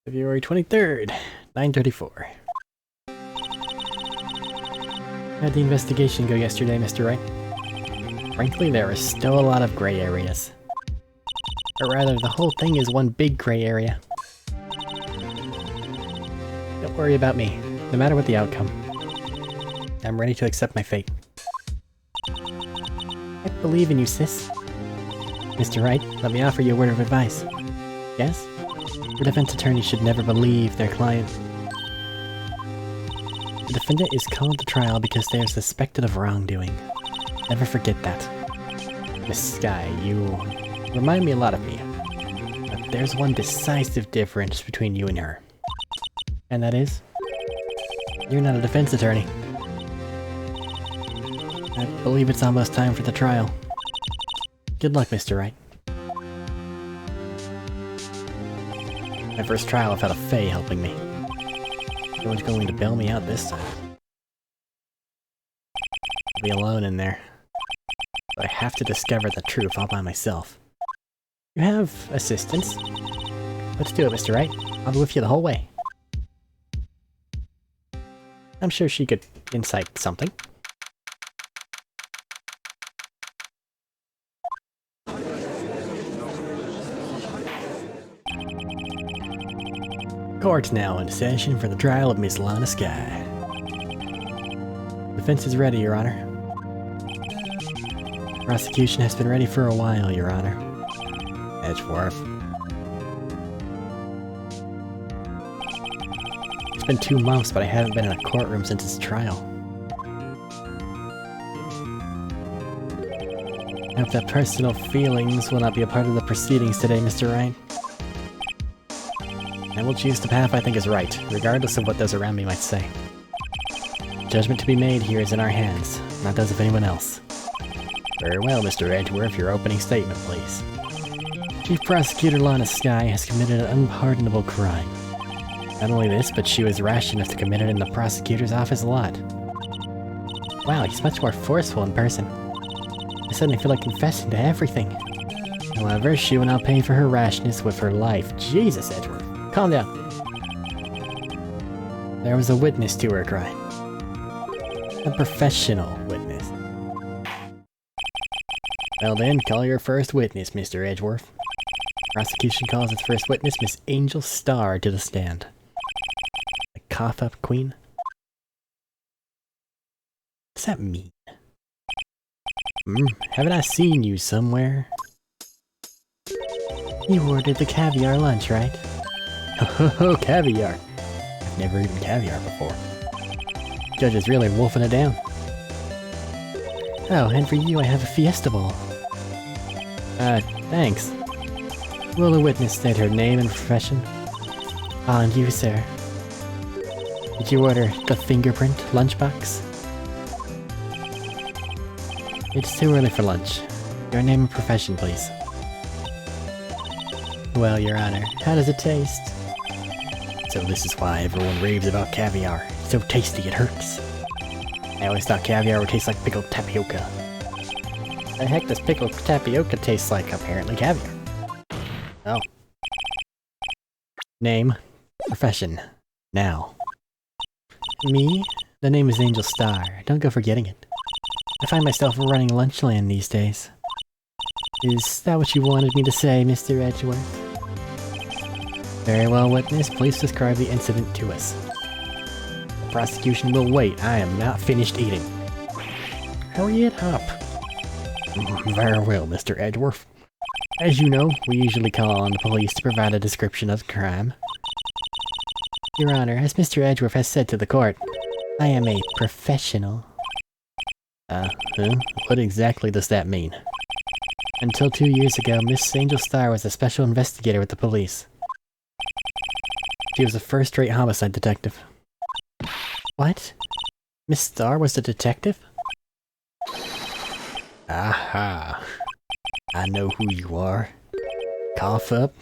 February 23rd, 9:34. How'd the investigation go yesterday, Mr. Wright? Frankly, there are still a lot of gray areas. Or rather, the whole thing is one big gray area. Don't worry about me, no matter what the outcome. I'm ready to accept my fate. I believe in you, sis. Mr. Wright, let me offer you a word of advice. Yes? The defense attorney should never believe their client. The defendant is called to trial because they are suspected of wrongdoing. Never forget that. Miss Sky, you remind me a lot of me. But there's one decisive difference between you and her. And that is, you're not a defense attorney. I believe it's almost time for the trial. Good luck, Mr. Wright. My first trial without a Fae helping me. No one's going to bail me out this time. I'll be alone in there. But I have to discover the truth all by myself. You have assistance. Let's do it, Mr. Wright. I'll be with you the whole way. I'm sure she could incite something. Court now in session for the trial of Miss Lana Sky. Defense is ready, Your Honor. Prosecution has been ready for a while, Your Honor. Edgeworth. It's been 2 months, but I haven't been in a courtroom since its trial. I hope that personal feelings will not be a part of the proceedings today, Mr. Wright. I will choose the path I think is right, regardless of what those around me might say. Judgment to be made here is in our hands, not those of anyone else. Very well, Mr. Edgeworth, your opening statement, please. Chief Prosecutor Lana Sky has committed an unpardonable crime. Not only this, but she was rash enough to commit it in the prosecutor's office lot. Wow, he's much more forceful in person. I suddenly feel like confessing to everything. However, she will now pay for her rashness with her life. Jesus, Edgeworth. Calm down. There was a witness to her crime. A professional witness. Well then, call your first witness, Mr. Edgeworth. Prosecution calls its first witness, Miss Angel Starr, to the stand. The cough-up queen? What's that mean? Haven't I seen you somewhere? You ordered the caviar lunch, right? Oh, caviar! I've never eaten caviar before. Judge is really wolfing it down. Oh, and for you I have a fiesta bowl. Thanks. Will the witness state her name and profession? And you, sir. Did you order the fingerprint lunchbox? It's too early for lunch. Your name and profession, please. Well, Your Honor, how does it taste? So this is why everyone raves about caviar. It's so tasty it hurts. I always thought caviar would taste like pickled tapioca. The heck does pickled tapioca taste like? Apparently caviar. Oh. Name. Profession. Now. Me? The name is Angel Starr. Don't go forgetting it. I find myself running Lunchland these days. Is that what you wanted me to say, Mr. Edgeworth? Very well, witness. Please describe the incident to us. The prosecution will wait. I am not finished eating. Hurry it up. Very well, Mr. Edgeworth. As you know, we usually call on the police to provide a description of the crime. Your Honor, as Mr. Edgeworth has said to the court, I am a professional. What exactly does that mean? Until 2 years ago, Miss Angel Starr was a special investigator with the police. She was a first-rate homicide detective. What? Miss Starr was a detective? Aha! I know who you are. Cough up.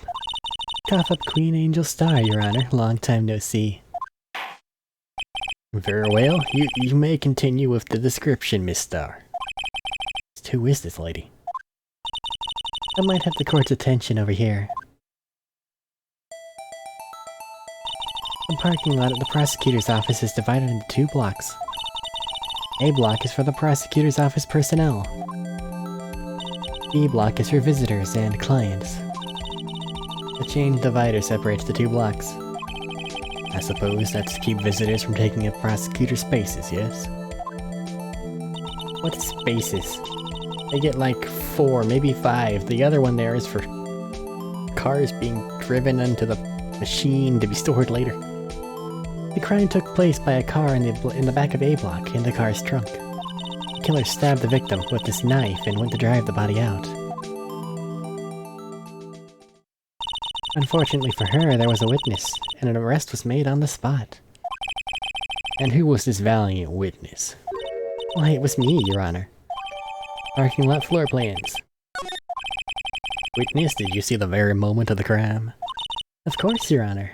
Cough up Queen Angel Starr, Your Honor. Long time no see. Very well, you may continue with the description, Miss Starr. Who is this lady? I might have the court's attention over here. The parking lot at the prosecutor's office is divided into 2 blocks. A block is for the prosecutor's office personnel. B block is for visitors and clients. The chain divider separates the 2 blocks. I suppose that's to keep visitors from taking up prosecutor spaces, yes? What spaces? They get like 4, maybe 5. The other one there is for cars being driven into the machine to be stored later. The crime took place by a car in the back of A block in the car's trunk. The killer stabbed the victim with this knife and went to drive the body out. Unfortunately for her, there was a witness, and an arrest was made on the spot. And who was this valiant witness? Why, it was me, Your Honor. Parking lot floor plans. Witness, did you see the very moment of the crime? Of course, Your Honor.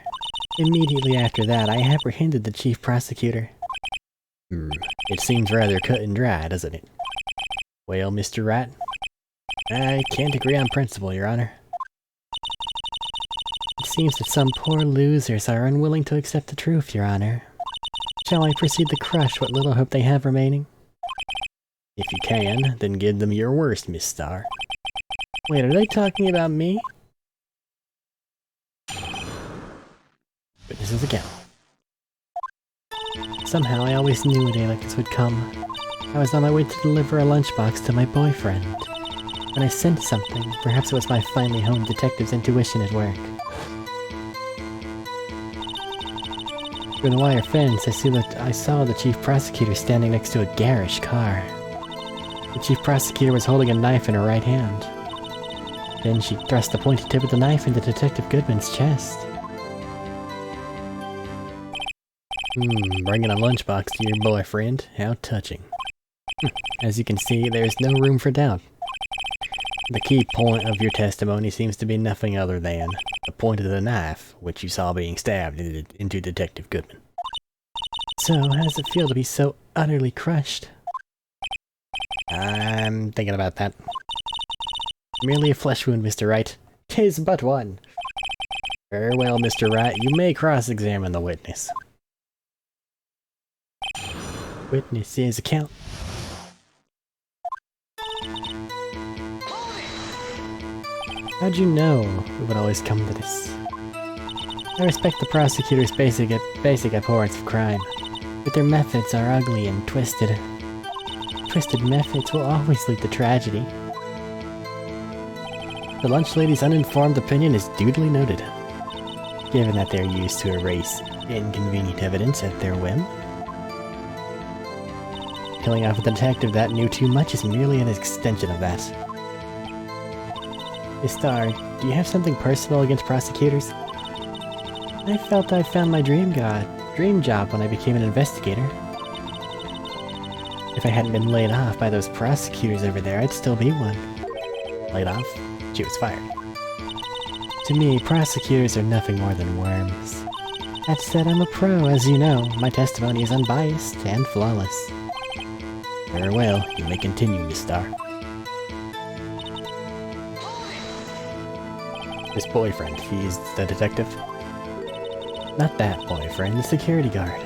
Immediately after that, I apprehended the chief prosecutor. It seems rather cut and dry, doesn't it? Well, Mr. Wright, I can't agree on principle, Your Honor. It seems that some poor losers are unwilling to accept the truth, Your Honor. Shall I proceed to crush what little hope they have remaining? If you can, then give them your worst, Miss Starr. Wait, are they talking about me? Witnesses again. Somehow I always knew a day like this would come. I was on my way to deliver a lunchbox to my boyfriend. When I sensed something, perhaps it was my finely honed detective's intuition at work. Through the wire fence, I saw the chief prosecutor standing next to a garish car. The chief prosecutor was holding a knife in her right hand. Then she thrust the pointy tip of the knife into Detective Goodman's chest. Bringing a lunchbox to your boyfriend? How touching. As you can see, there's no room for doubt. The key point of your testimony seems to be nothing other than the point of the knife, which you saw being stabbed into Detective Goodman. So, how does it feel to be so utterly crushed? I'm thinking about that. Merely a flesh wound, Mr. Wright. 'Tis but one. Very well, Mr. Wright, you may cross-examine the witness. Witness's account. How'd you know it would always come to this? I respect the prosecutor's basic abhorrence of crime, but their methods are ugly and twisted. Twisted methods will always lead to tragedy. The lunch lady's uninformed opinion is duly noted, given that they're used to erase inconvenient evidence at their whim. Killing off a detective that knew too much is merely an extension of that. Miss Starr, do you have something personal against prosecutors? I felt I found my dream job when I became an investigator. If I hadn't been laid off by those prosecutors over there, I'd still be one. Laid off? She was fired. To me, prosecutors are nothing more than worms. That said, I'm a pro, as you know. My testimony is unbiased and flawless. Very well, you may continue, Miss Starr. His boyfriend, he's the detective? Not that boyfriend, the security guard.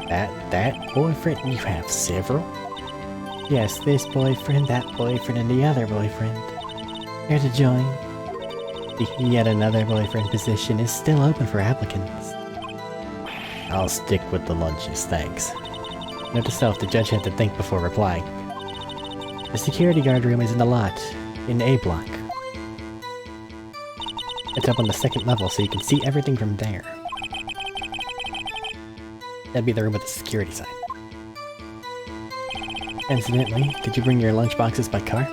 That boyfriend? You have several? Yes, this boyfriend, that boyfriend, and the other boyfriend. Here to join. The yet another boyfriend position is still open for applicants. I'll stick with the lunches, thanks. Note to self, the judge had to think before replying. The security guard room is in the lot, in A block. It's up on the 2nd level, so you can see everything from there. That'd be the room with the security sign. Incidentally, did you bring your lunchboxes by car?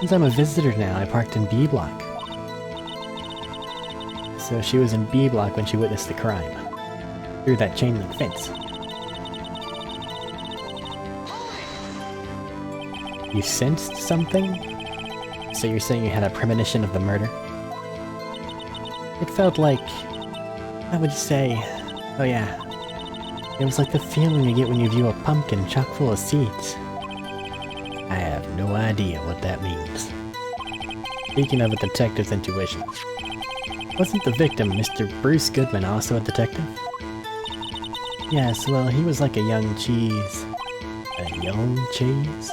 Since I'm a visitor now, I parked in B block. So she was in B block when she witnessed the crime. Through that chain link fence. You sensed something? So you're saying you had a premonition of the murder? It felt like... how would you say... oh yeah. It was like the feeling you get when you view a pumpkin chock full of seeds. I have no idea what that means. Speaking of a detective's intuition, Wasn't the victim, Mr. Bruce Goodman, also a detective? Yes, well, he was like a young cheese. A young cheese?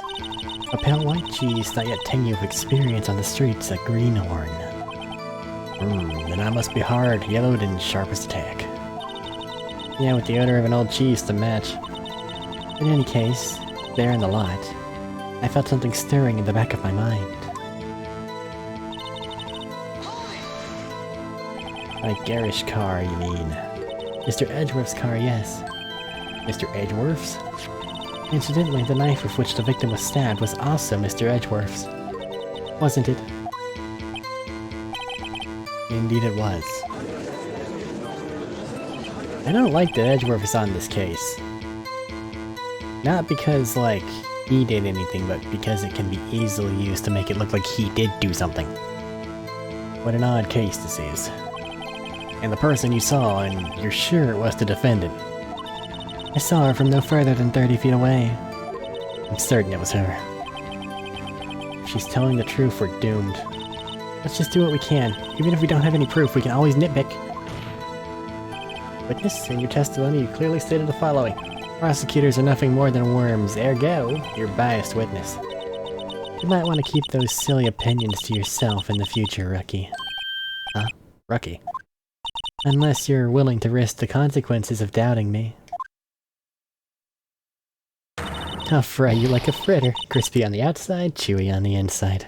A pale white cheese, not yet 10 years of experience on the streets at Greenhorn. Then I must be hard, yellowed, and sharp as a tack. Yeah, with the odor of an old cheese to match. In any case, there in the lot, I felt something stirring in the back of my mind. My garish car, you mean? Mr. Edgeworth's car, yes. Mr. Edgeworth's? Incidentally, the knife with which the victim was stabbed was also Mr. Edgeworth's. Wasn't it? Indeed it was. I don't like that Edgeworth is on this case. Not because, like, he did anything, but because it can be easily used to make it look like he did do something. What an odd case this is. And the person you saw, and you're sure it was the defendant. I saw her from no further than 30 feet away. I'm certain it was her. If she's telling the truth, we're doomed. Let's just do what we can. Even if we don't have any proof, we can always nitpick. Witness, in your testimony you clearly stated the following. Prosecutors are nothing more than worms, ergo, you're biased witness. You might want to keep those silly opinions to yourself in the future, Rookie. Huh? Rookie? Unless you're willing to risk the consequences of doubting me. I'll fry you like a fritter, crispy on the outside, chewy on the inside.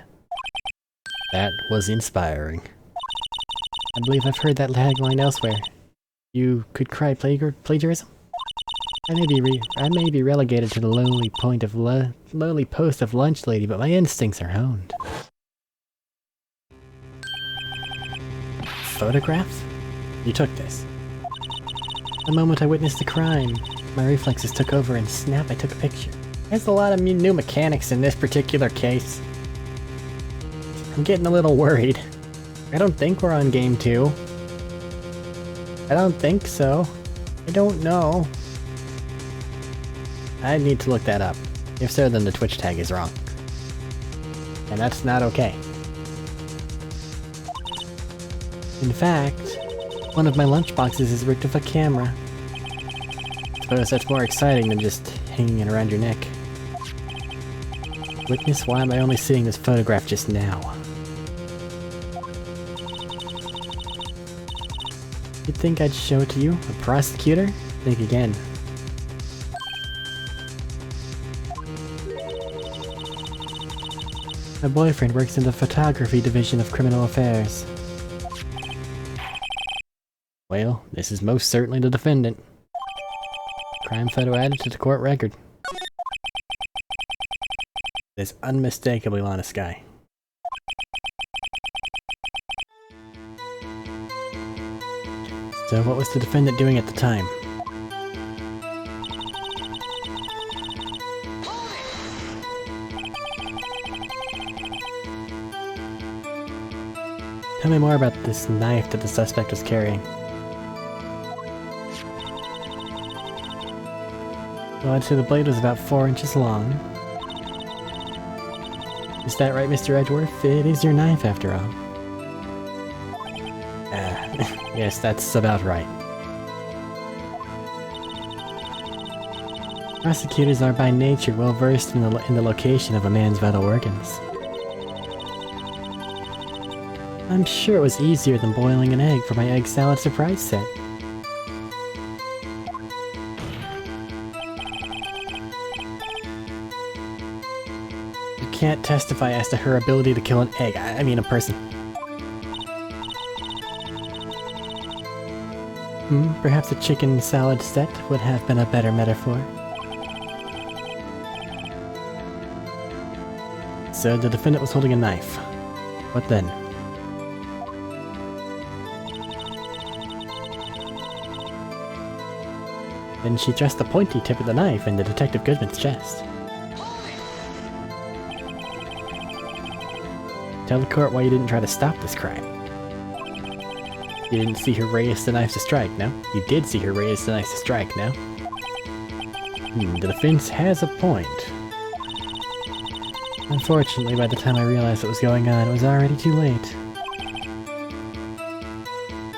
That was inspiring. I believe I've heard that tagline elsewhere. You could cry plagiarism? I may be relegated to the lowly post of lunch lady, but my instincts are honed. Photograph? You took this. The moment I witnessed the crime, my reflexes took over and snap, I took a picture. There's a lot of new mechanics in this particular case. I'm getting a little worried. I don't think we're on game 2. I don't think so. I don't know. I need to look that up. If so, then the Twitch tag is wrong. And that's not okay. In fact, one of my lunchboxes is rigged with a camera. Suppose that's more exciting than just hanging it around your neck. Witness, why am I only seeing this photograph just now? You'd think I'd show it to you? A prosecutor? Think again. My boyfriend works in the photography division of criminal affairs. Well, this is most certainly the defendant. Crime photo added to the court record. It is unmistakably Lana Skye. So what was the defendant doing at the time? Tell me more about this knife that the suspect was carrying. Well, I'd say the blade was about 4 inches long. Is that right, Mr. Edgeworth? It is your knife, after all. Yes, that's about right. Prosecutors are by nature well versed in the location of a man's vital organs. I'm sure it was easier than boiling an egg for my egg salad surprise set. You can't testify as to her ability to kill an egg, I mean a person. Perhaps a chicken salad set would have been a better metaphor. So the defendant was holding a knife. What then? Then she thrust the pointy tip of the knife into Detective Goodman's chest. Tell the court why you didn't try to stop this crime. You didn't see her raise the knife to strike, no? You did see her raise the knife to strike, no? The defense has a point. Unfortunately, by the time I realized what was going on, it was already too late.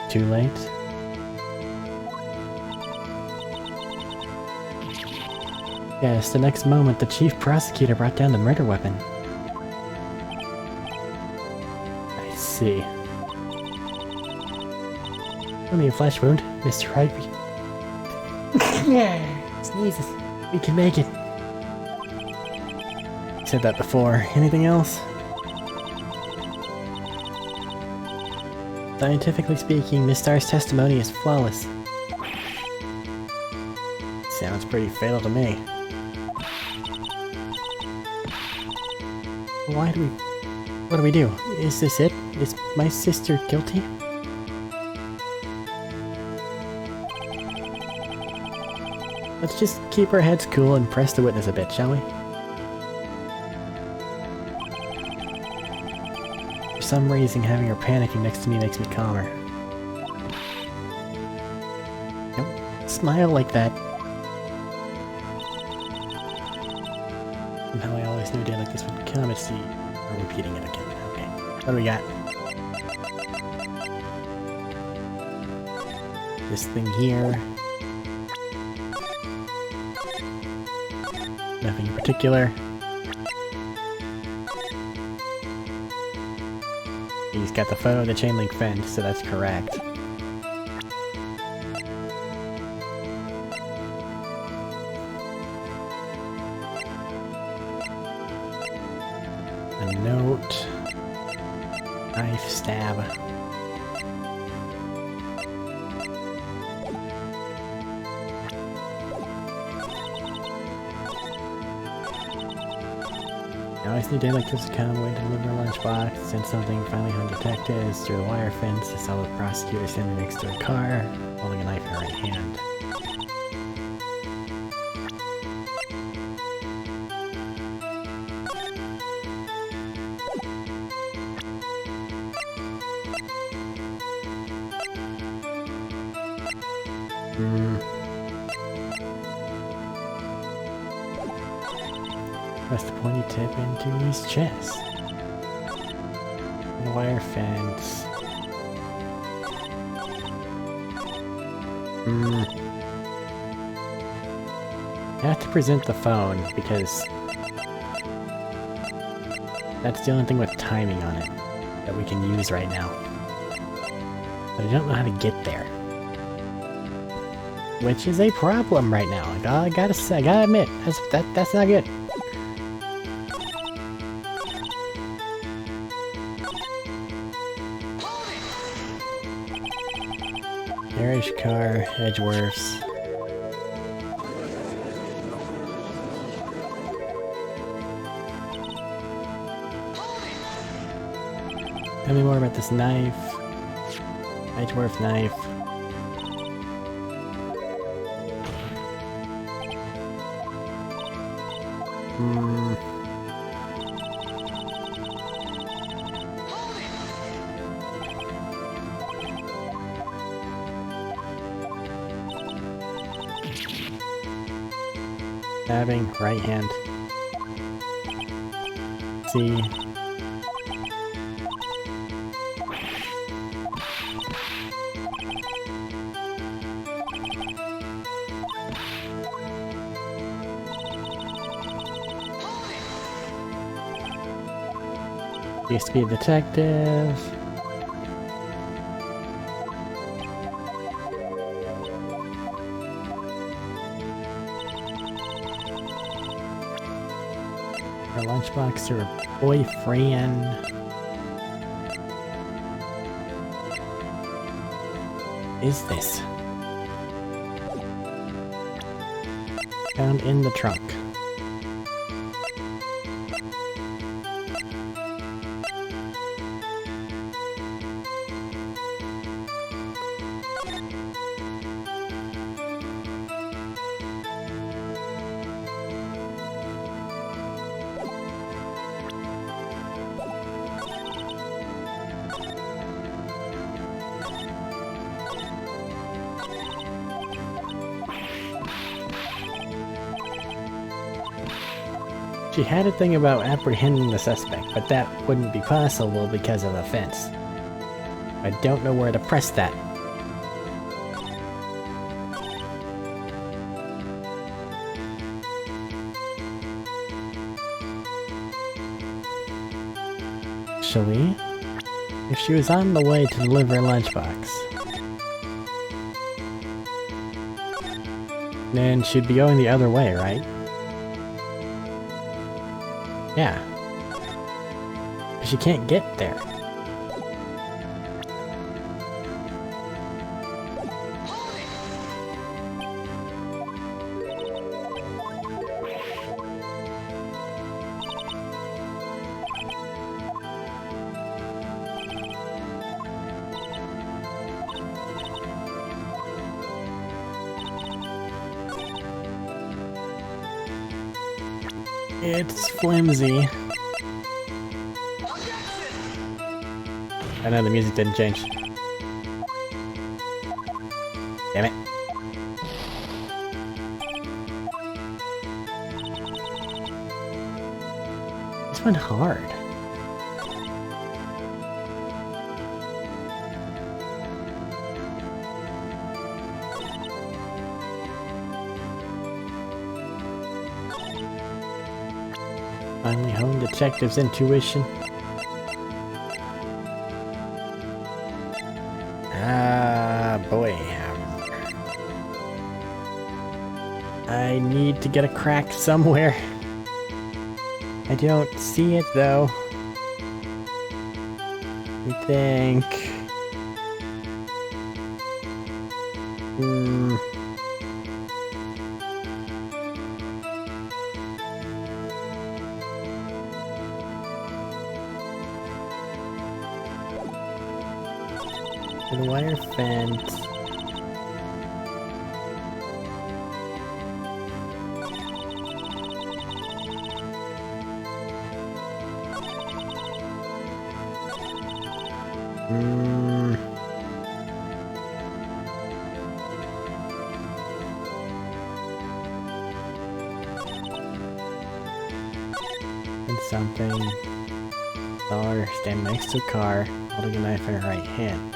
Too late? Yes, the next moment the chief prosecutor brought down the murder weapon. I see. Only a flesh wound, Mr. Wright. Yeah, sneezes. We can make it. Said that before. Anything else? Scientifically speaking, Miss Star's testimony is flawless. Sounds pretty fatal to me. What do we do? Is this it? Is my sister guilty? Let's just keep our heads cool and press the witness a bit, shall we? For some reason, having her panicking next to me makes me calmer. Don't smile like that. Somehow I always knew a day like this would come. It's I'm repeating it again. Okay. What do we got? This thing here. Nothing in particular. He's got the photo of the chain link fence, so that's correct. A note. Knife, stab. I always knew a day like this would come, went to deliver a lunchbox, send something, finally hung detectives through the wire fence. I saw the prosecutor standing next to a car, holding a knife in her right hand. Press the pointy tip into his chest. The wire fence. I have to present the phone because that's the only thing with timing on it that we can use right now. But I don't know how to get there. Which is a problem right now. I gotta admit, that's not good. Garage car, Edgeworths. Tell me more about this knife. Edgeworth knife. Stabbing, right hand. C. Used to be a detective. Her lunchbox to her boyfriend. Is this? Found in the trunk. She had a thing about apprehending the suspect, but that wouldn't be possible because of the fence. I don't know where to press that. Actually, if she was on the way to deliver a lunchbox, then she'd be going the other way, right? Yeah. But she can't get there. It's flimsy. I know the music didn't change. Damn it. This went hard. Finally honed detective's intuition. Ah, boy. I need to get a crack somewhere. I don't see it though. I think... The wire fence. And something. Saw her stand next to a car, holding a knife in her right hand.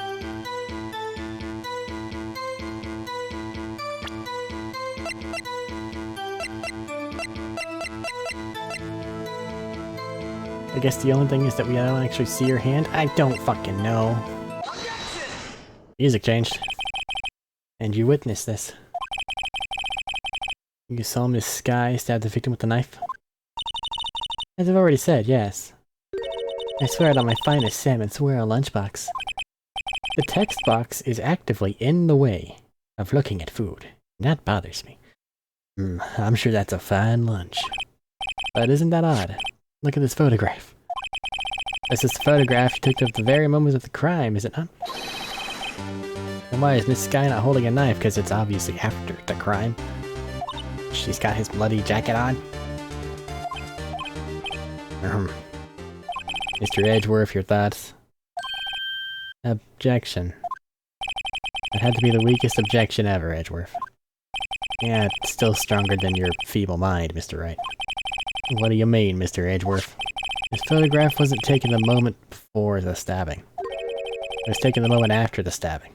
I guess the only thing is that we don't actually see her hand. I don't fucking know. Music changed. And you witnessed this. You saw Miss Sky stab the victim with a knife? As I've already said, yes. I swear it on my finest salmon, swear a lunchbox. The text box is actively in the way of looking at food. And that bothers me. I'm sure that's a fine lunch. But isn't that odd? Look at this photograph. This is the photograph you took of the very moment of the crime, is it not? And why is Miss Sky not holding a knife? Because it's obviously after the crime. She's got his bloody jacket on. Mr. Edgeworth, your thoughts? Objection. That had to be the weakest objection ever, Edgeworth. Yeah, it's still stronger than your feeble mind, Mr. Wright. What do you mean, Mr. Edgeworth? This photograph wasn't taken the moment before the stabbing. It was taken the moment after the stabbing.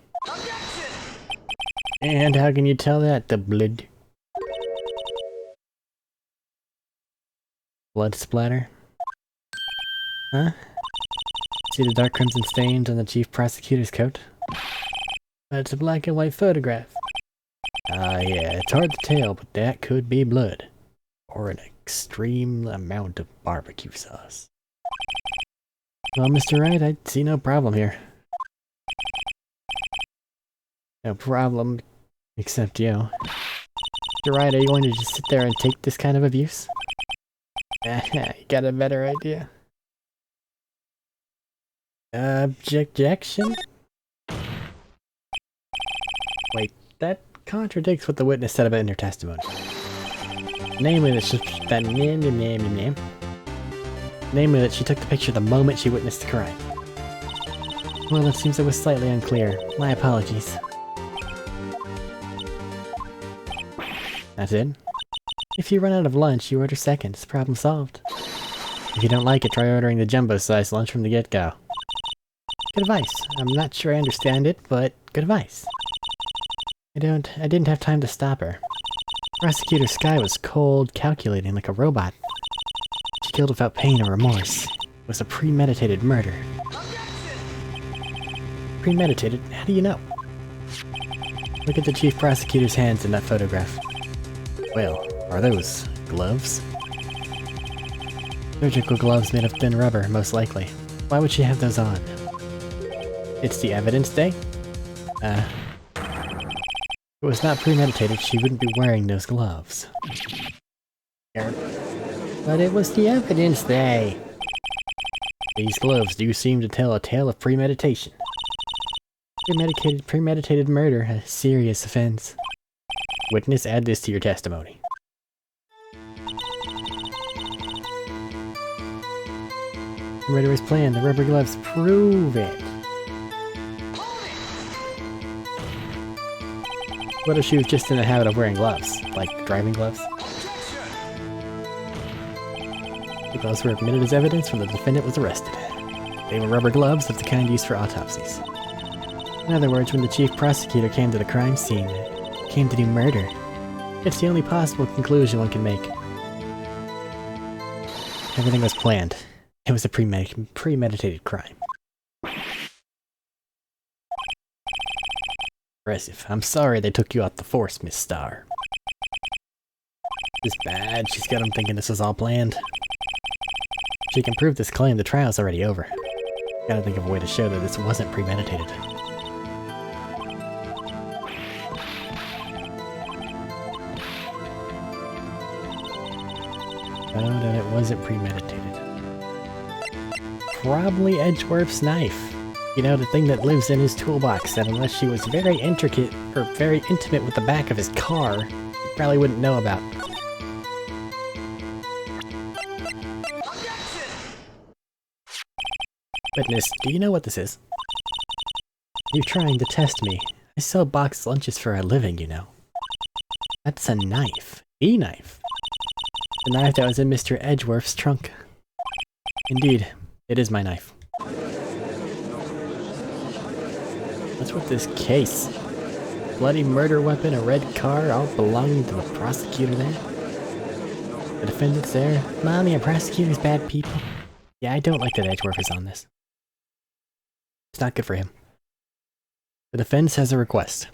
And how can you tell that? The blood. Blood splatter? Huh? See the dark crimson stains on the chief prosecutor's coat? But it's a black and white photograph. Ah, yeah, it's hard to tell, but that could be blood. Or an extreme amount of barbecue sauce. Well, Mr. Wright, I see no problem here. No problem, except you. Mr. Wright, are you going to just sit there and take this kind of abuse? You got a better idea. Objection? Wait, that contradicts what the witness said about in her testimony. Namely that she took the picture the moment she witnessed the crime. Well, it seems it was slightly unclear. My apologies. That's it? If you run out of lunch, you order seconds. Problem solved. If you don't like it, try ordering the jumbo-sized lunch from the get-go. Good advice. I'm not sure I understand it, but good advice. I didn't have time to stop her. Prosecutor Sky was cold, calculating like a robot. She killed without pain or remorse. was a premeditated murder. Premeditated? How do you know? Look at the chief prosecutor's hands in that photograph. Well, are those gloves? Surgical gloves made of thin rubber, most likely. Why would she have those on? It's the evidence day? If it was not premeditated, she wouldn't be wearing those gloves. But it was the evidence day! These gloves do seem to tell a tale of premeditation. Premeditated murder, a serious offense. Witness, add this to your testimony. The murder was planned. The rubber gloves prove it. What if she was just in the habit of wearing gloves? Like driving gloves? The gloves were admitted as evidence when the defendant was arrested. They were rubber gloves of the kind used for autopsies. In other words, when the chief prosecutor came to the crime scene, came to do murder. It's the only possible conclusion one can make. Everything was planned. It was a premeditated crime. Impressive. I'm sorry they took you out the force, Miss Starr. This is bad. She's got him thinking this was all planned. If she can prove this claim, the trial's already over. Gotta think of a way to show that this wasn't premeditated. Oh, that it wasn't premeditated. Probably Edgeworth's knife. You know, the thing that lives in his toolbox that unless she was very intricate or very intimate with the back of his car, you probably wouldn't know about. Witness, do you know what this is? You're trying to test me. I sell boxed lunches for a living, you know. That's a knife. A knife. The knife that was in Mr. Edgeworth's trunk. Indeed, it is my knife. What's with this case? Bloody murder weapon, a red car, all belonging to the prosecutor there? The defendant's there? Mommy, are prosecutors bad people? Yeah, I don't like that Edgeworth is on this. It's not good for him. The defense has a request.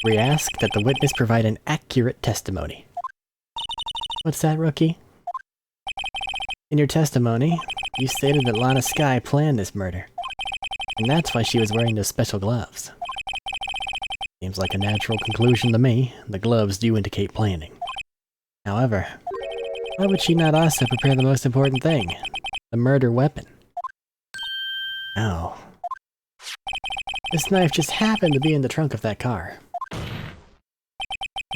We ask that the witness provide an accurate testimony. What's that, rookie? In your testimony, you stated that Lana Skye planned this murder. And that's why she was wearing those special gloves. Seems like a natural conclusion to me. The gloves do indicate planning. However, why would she not also prepare the most important thing? The murder weapon. Oh. This knife just happened to be in the trunk of that car.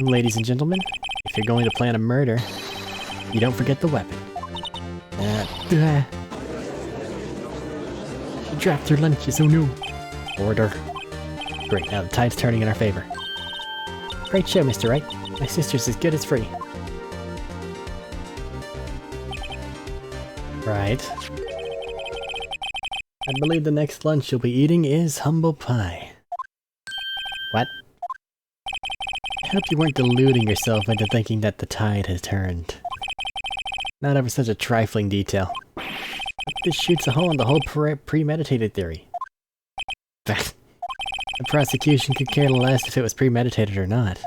Ladies and gentlemen, if you're going to plan a murder, you don't forget the weapon. You dropped your lunches, oh no. Order. Great, now the tide's turning in our favor. Great show, Mr. Wright. My sister's as good as free. Right. I believe the next lunch you'll be eating is humble pie. What? I hope you weren't deluding yourself into thinking that the tide has turned. Not over such a trifling detail. This shoots a hole in the whole premeditated theory. The prosecution could care less if it was premeditated or not.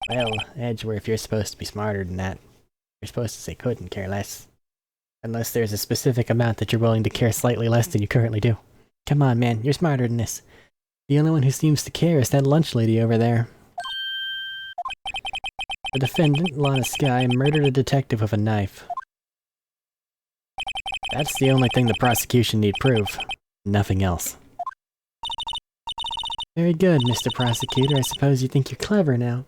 Well, Edgeworth, you're supposed to be smarter than that. You're supposed to say couldn't care less. Unless there's a specific amount that you're willing to care slightly less than you currently do. Come on, man, you're smarter than this. The only one who seems to care is that lunch lady over there. The defendant, Lana Skye, murdered a detective with a knife. That's the only thing the prosecution need prove. Nothing else. Very good, Mr. Prosecutor. I suppose you think you're clever now.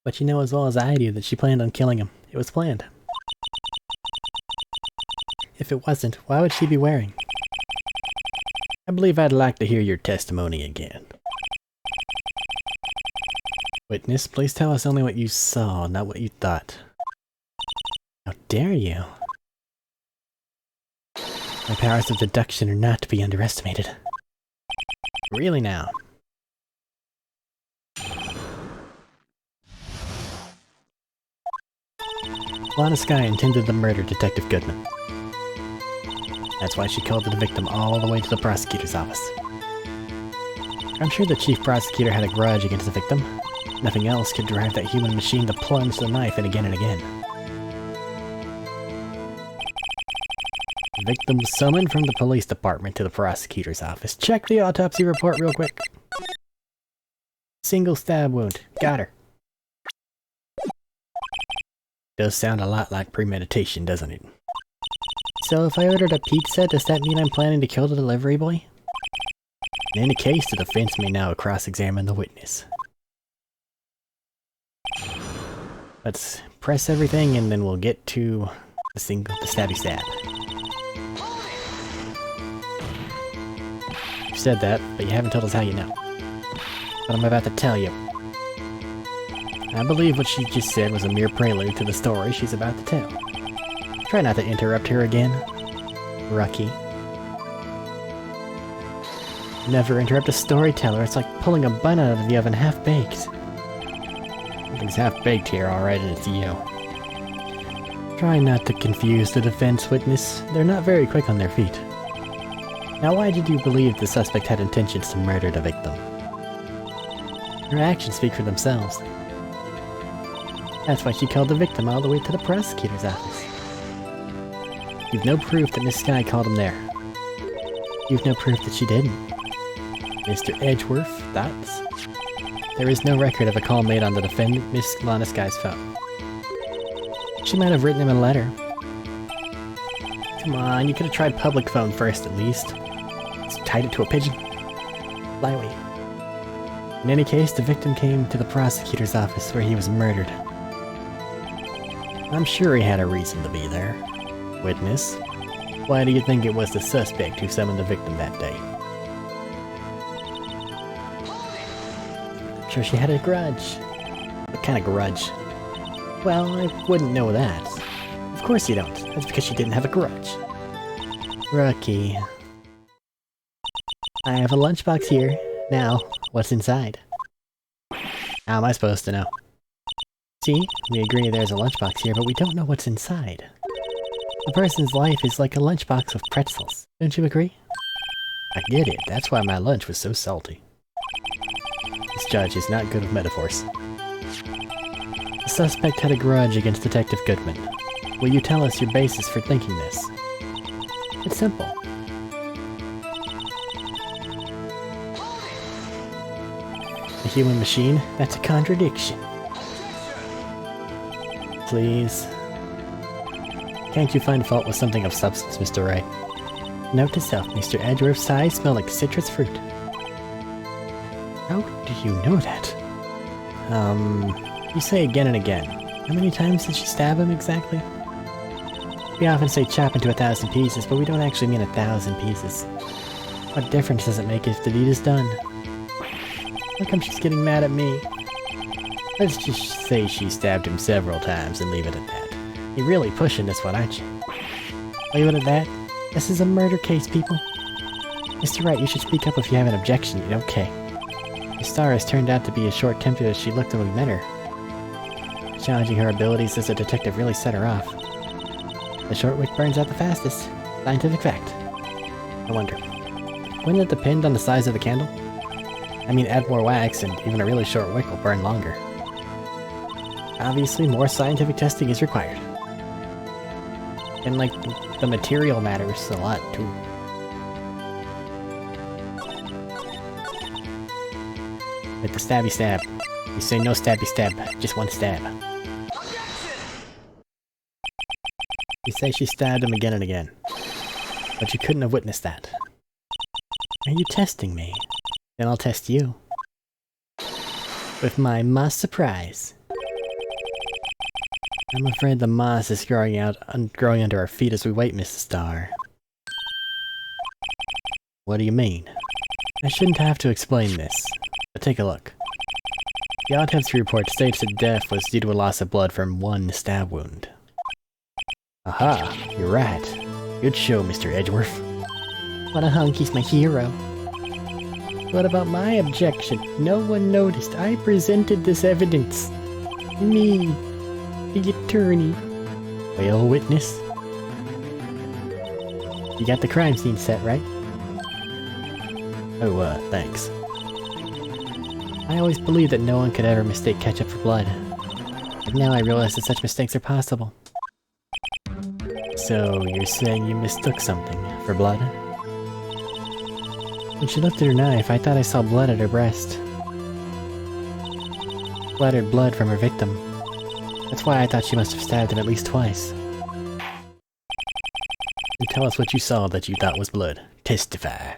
But you know as well as I do that she planned on killing him. It was planned. If it wasn't, why would she be wearing? I believe I'd like to hear your testimony again. Witness, please tell us only what you saw, not what you thought. How dare you? My powers of deduction are not to be underestimated. Really now? Lana Skye intended to murder Detective Goodman. That's why she called the victim all the way to the prosecutor's office. I'm sure the chief prosecutor had a grudge against the victim. Nothing else could drive that human machine to plunge the knife in again and again. The victim was summoned from the police department to the prosecutor's office. Check the autopsy report real quick. Single stab wound. Got her. Does sound a lot like premeditation, doesn't it? So if I ordered a pizza, does that mean I'm planning to kill the delivery boy? In any case, the defense may now cross-examine the witness. Let's press everything and then we'll get to the stabby stab. You said that, but you haven't told us how you know. But I'm about to tell you. I believe what she just said was a mere prelude to the story she's about to tell. Try not to interrupt her again, Rookie. Never interrupt a storyteller, it's like pulling a bun out of the oven half-baked. Something's half-baked here, alright, and it's you. Try not to confuse the defense witness, they're not very quick on their feet. Now why did you believe the suspect had intentions to murder the victim? Her actions speak for themselves. That's why she called the victim all the way to the prosecutor's office. You've no proof that Miss Skye called him there. You've no proof that she didn't. Mr. Edgeworth, thoughts? There is no record of a call made on the defendant, Miss Lana Skye's phone. She might have written him a letter. Come on, you could have tried public phone first at least. Just tied it to a pigeon. Fly away. In any case, the victim came to the prosecutor's office where he was murdered. I'm sure he had a reason to be there. Witness, why do you think it was the suspect who summoned the victim that day? I'm sure she had a grudge. What kind of grudge? Well, I wouldn't know that. Of course you don't. That's because she didn't have a grudge. Rookie. I have a lunchbox here. Now, what's inside? How am I supposed to know? See, we agree there's a lunchbox here, but we don't know what's inside. A person's life is like a lunchbox of pretzels. Don't you agree? I get it. That's why my lunch was so salty. This judge is not good with metaphors. The suspect had a grudge against Detective Goodman. Will you tell us your basis for thinking this? It's simple. A human machine? That's a contradiction. Please. Can't you find fault with something of substance, Mr. Wright? Note to self, Mr. Edgeworth's eyes smell like citrus fruit. How do you know that? You say again and again. How many times did she stab him exactly? We often say chop into 1,000 pieces, but we don't actually mean 1,000 pieces. What difference does it make if the deed is done? How come she's getting mad at me? Let's just say she stabbed him several times and leave it at that. You're really pushing this one, aren't you? Leave it at that? This is a murder case, people. Mr. Wright, you should speak up if you have an objection. Okay. Miss Starr has turned out to be as short-tempered as she looked when we met her. Challenging her abilities as a detective really set her off. The short wick burns out the fastest. Scientific fact. I wonder, wouldn't it depend on the size of the candle? I mean, add more wax and even a really short wick will burn longer. Obviously, more scientific testing is required. And like, the material matters a lot too. Like the stabby stab. You say no stabby stab, just one stab. You say she stabbed him again and again. But you couldn't have witnessed that. Are you testing me? Then I'll test you. With my moss surprise. I'm afraid the moss is growing under our feet as we wait, Mrs. Starr. What do you mean? I shouldn't have to explain this, but take a look. The autopsy report states that death was due to a loss of blood from one stab wound. Aha, you're right. Good show, Mr. Edgeworth. What a hunk, he's my hero. What about my objection? No one noticed. I presented this evidence. Me, the attorney. Well, witness? You got the crime scene set, right? Oh, thanks. I always believed that no one could ever mistake ketchup for blood. But now I realize that such mistakes are possible. So, you're saying you mistook something for blood? When she lifted her knife, I thought I saw blood at her breast. Splattered blood from her victim. That's why I thought she must have stabbed him at least twice. And tell us what you saw that you thought was blood. Testify.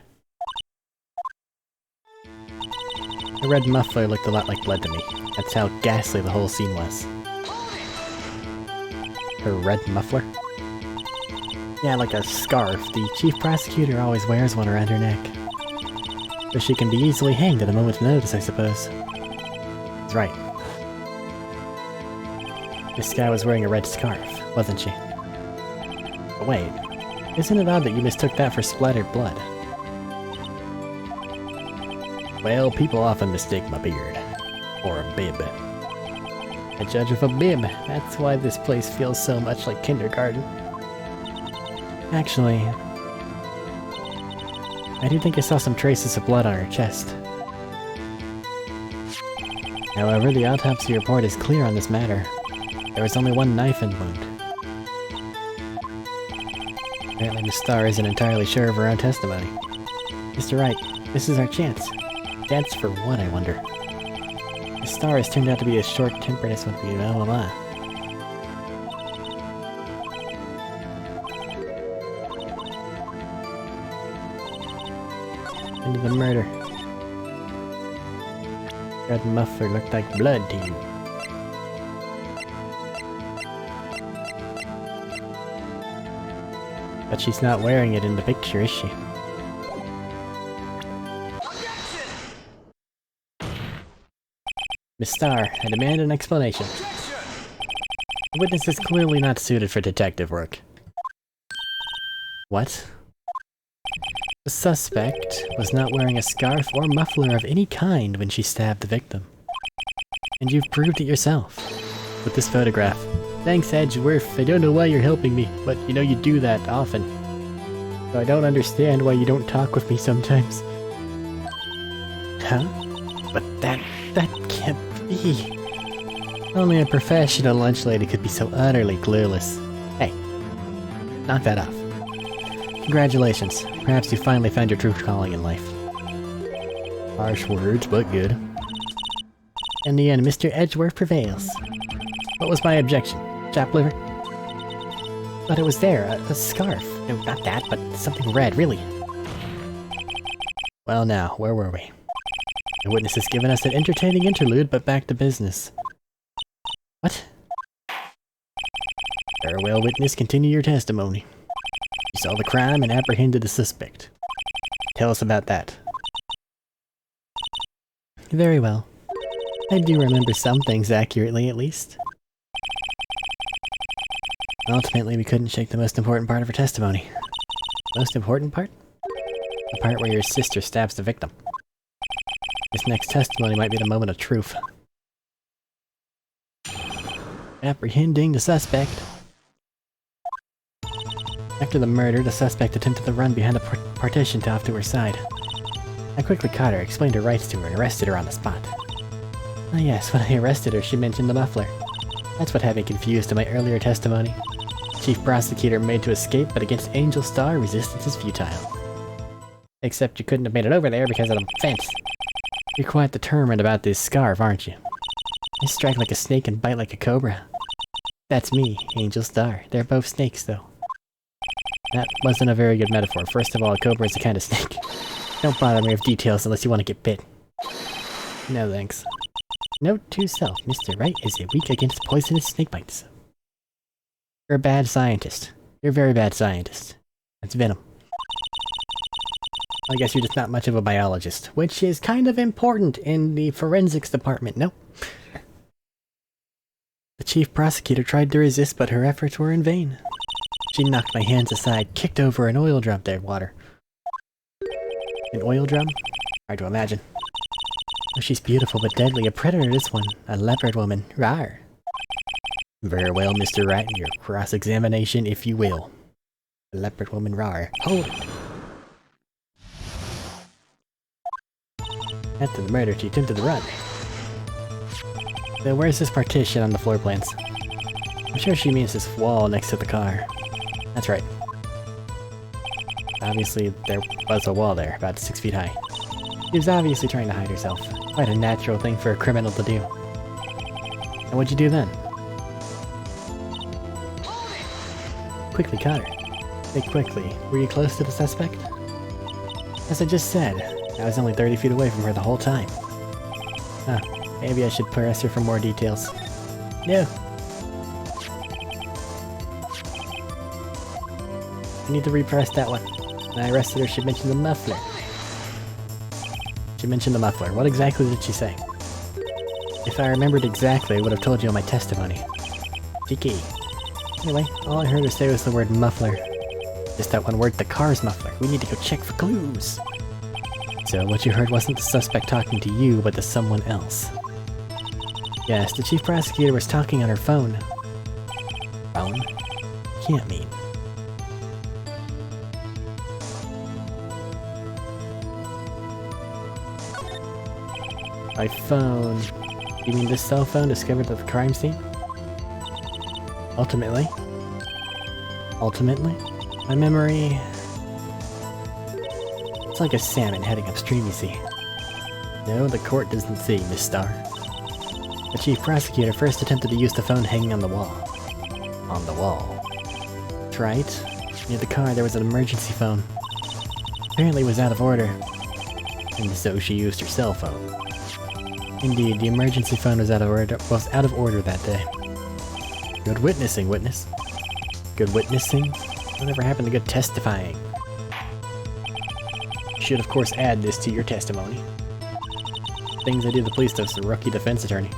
The red muffler looked a lot like blood to me. That's how ghastly the whole scene was. Her red muffler? Yeah, like a scarf. The chief prosecutor always wears one around her neck. So she can be easily hanged at a moment's notice, I suppose. That's right. This guy was wearing a red scarf, wasn't she? But wait, isn't it odd that you mistook that for splattered blood? Well, people often mistake my beard. Or a bib. A judge of a bib. That's why this place feels so much like kindergarten. Actually, I do think I saw some traces of blood on her chest. However, the autopsy report is clear on this matter. There was only one knife wound. Apparently Miss Starr isn't entirely sure of her own testimony. Mr. Wright, this is our chance. Chance for what, I wonder? Miss Starr has turned out to be as short-tempered as would be blah blah blah. Into the murder. Red muffler looked like blood to you. But she's not wearing it in the picture, is she? Miss Starr, I demand an explanation. The witness is clearly not suited for detective work. What? The suspect was not wearing a scarf or muffler of any kind when she stabbed the victim. And you've proved it yourself. With this photograph. Thanks, Edgeworth. I don't know why you're helping me, but you know you do that often. So I don't understand why you don't talk with me sometimes. Huh? But that can't be. Only a professional lunch lady could be so utterly clueless. Hey, knock that off. Congratulations. Perhaps you finally found your true calling in life. Harsh words, but good. In the end, Mr. Edgeworth prevails. What was my objection? Chop liver? But it was there, a scarf. No, not that, but something red, really. Well now, where were we? The witness has given us an entertaining interlude, but back to business. What? Very well, witness, continue your testimony. You saw the crime and apprehended the suspect. Tell us about that. Very well. I do remember some things accurately, at least. Ultimately, we couldn't shake the most important part of her testimony. Most important part? The part where your sister stabs the victim. This next testimony might be the moment of truth. Apprehending the suspect. After the murder, the suspect attempted to run behind a partition off to her side. I quickly caught her, explained her rights to her, and arrested her on the spot. Ah yes, when I arrested her, she mentioned the muffler. That's what had me confused in my earlier testimony. Chief Prosecutor made to escape, but against Angel Star, resistance is futile. Except you couldn't have made it over there because of the fence. You're quite determined about this scarf, aren't you? I strike like a snake and bite like a cobra. That's me, Angel Star. They're both snakes, though. That wasn't a very good metaphor. First of all, a cobra is a kind of snake. Don't bother me with details unless you want to get bit. No thanks. Note to self, Mr. Wright is weak against poisonous snake bites. You're a bad scientist. You're a very bad scientist. That's venom. I guess you're just not much of a biologist, which is kind of important in the forensics department, no? The chief prosecutor tried to resist, but her efforts were in vain. She knocked my hands aside, kicked over an oil drum there, water. An oil drum? Hard to imagine. Oh, she's beautiful but deadly. A predator, this one. A leopard woman. Rawr. Very well, Mr. Wright, your cross-examination, if you will. The leopard woman rawr. Hold it! After the murder, she attempted to run. So where's this partition on the floor plans? I'm sure she means this wall next to the car. That's right. Obviously, there was a wall there, about 6 feet high. She was obviously trying to hide herself. Quite a natural thing for a criminal to do. And what'd you do then? Quickly caught her. Say quickly, were you close to the suspect? As I just said, I was only 30 feet away from her the whole time. Huh, maybe I should press her for more details. No! I need to repress that one. When I arrested her, she mentioned the muffler. She mentioned the muffler. What exactly did she say? If I remembered exactly, I would have told you in my testimony. Cheeky. Anyway, all I heard her say was the word muffler. Just that one word, the car's muffler. We need to go check for clues. So what you heard wasn't the suspect talking to you, but to someone else. Yes, the chief prosecutor was talking on her phone. Phone? Can't mean. By phone, you mean this cell phone discovered at the crime scene? Ultimately, my memory... It's like a salmon heading upstream, you see. No, the court doesn't see, Miss Starr. The chief prosecutor first attempted to use the phone hanging on the wall. On the wall. That's right. Near the car there was an emergency phone. Apparently it was out of order. And so she used her cell phone. Indeed, the emergency phone was out of order that day. Good witnessing, witness. Good witnessing? Whatever happened to good testifying? You should of course add this to your testimony. Things I do the police as a rookie defense attorney.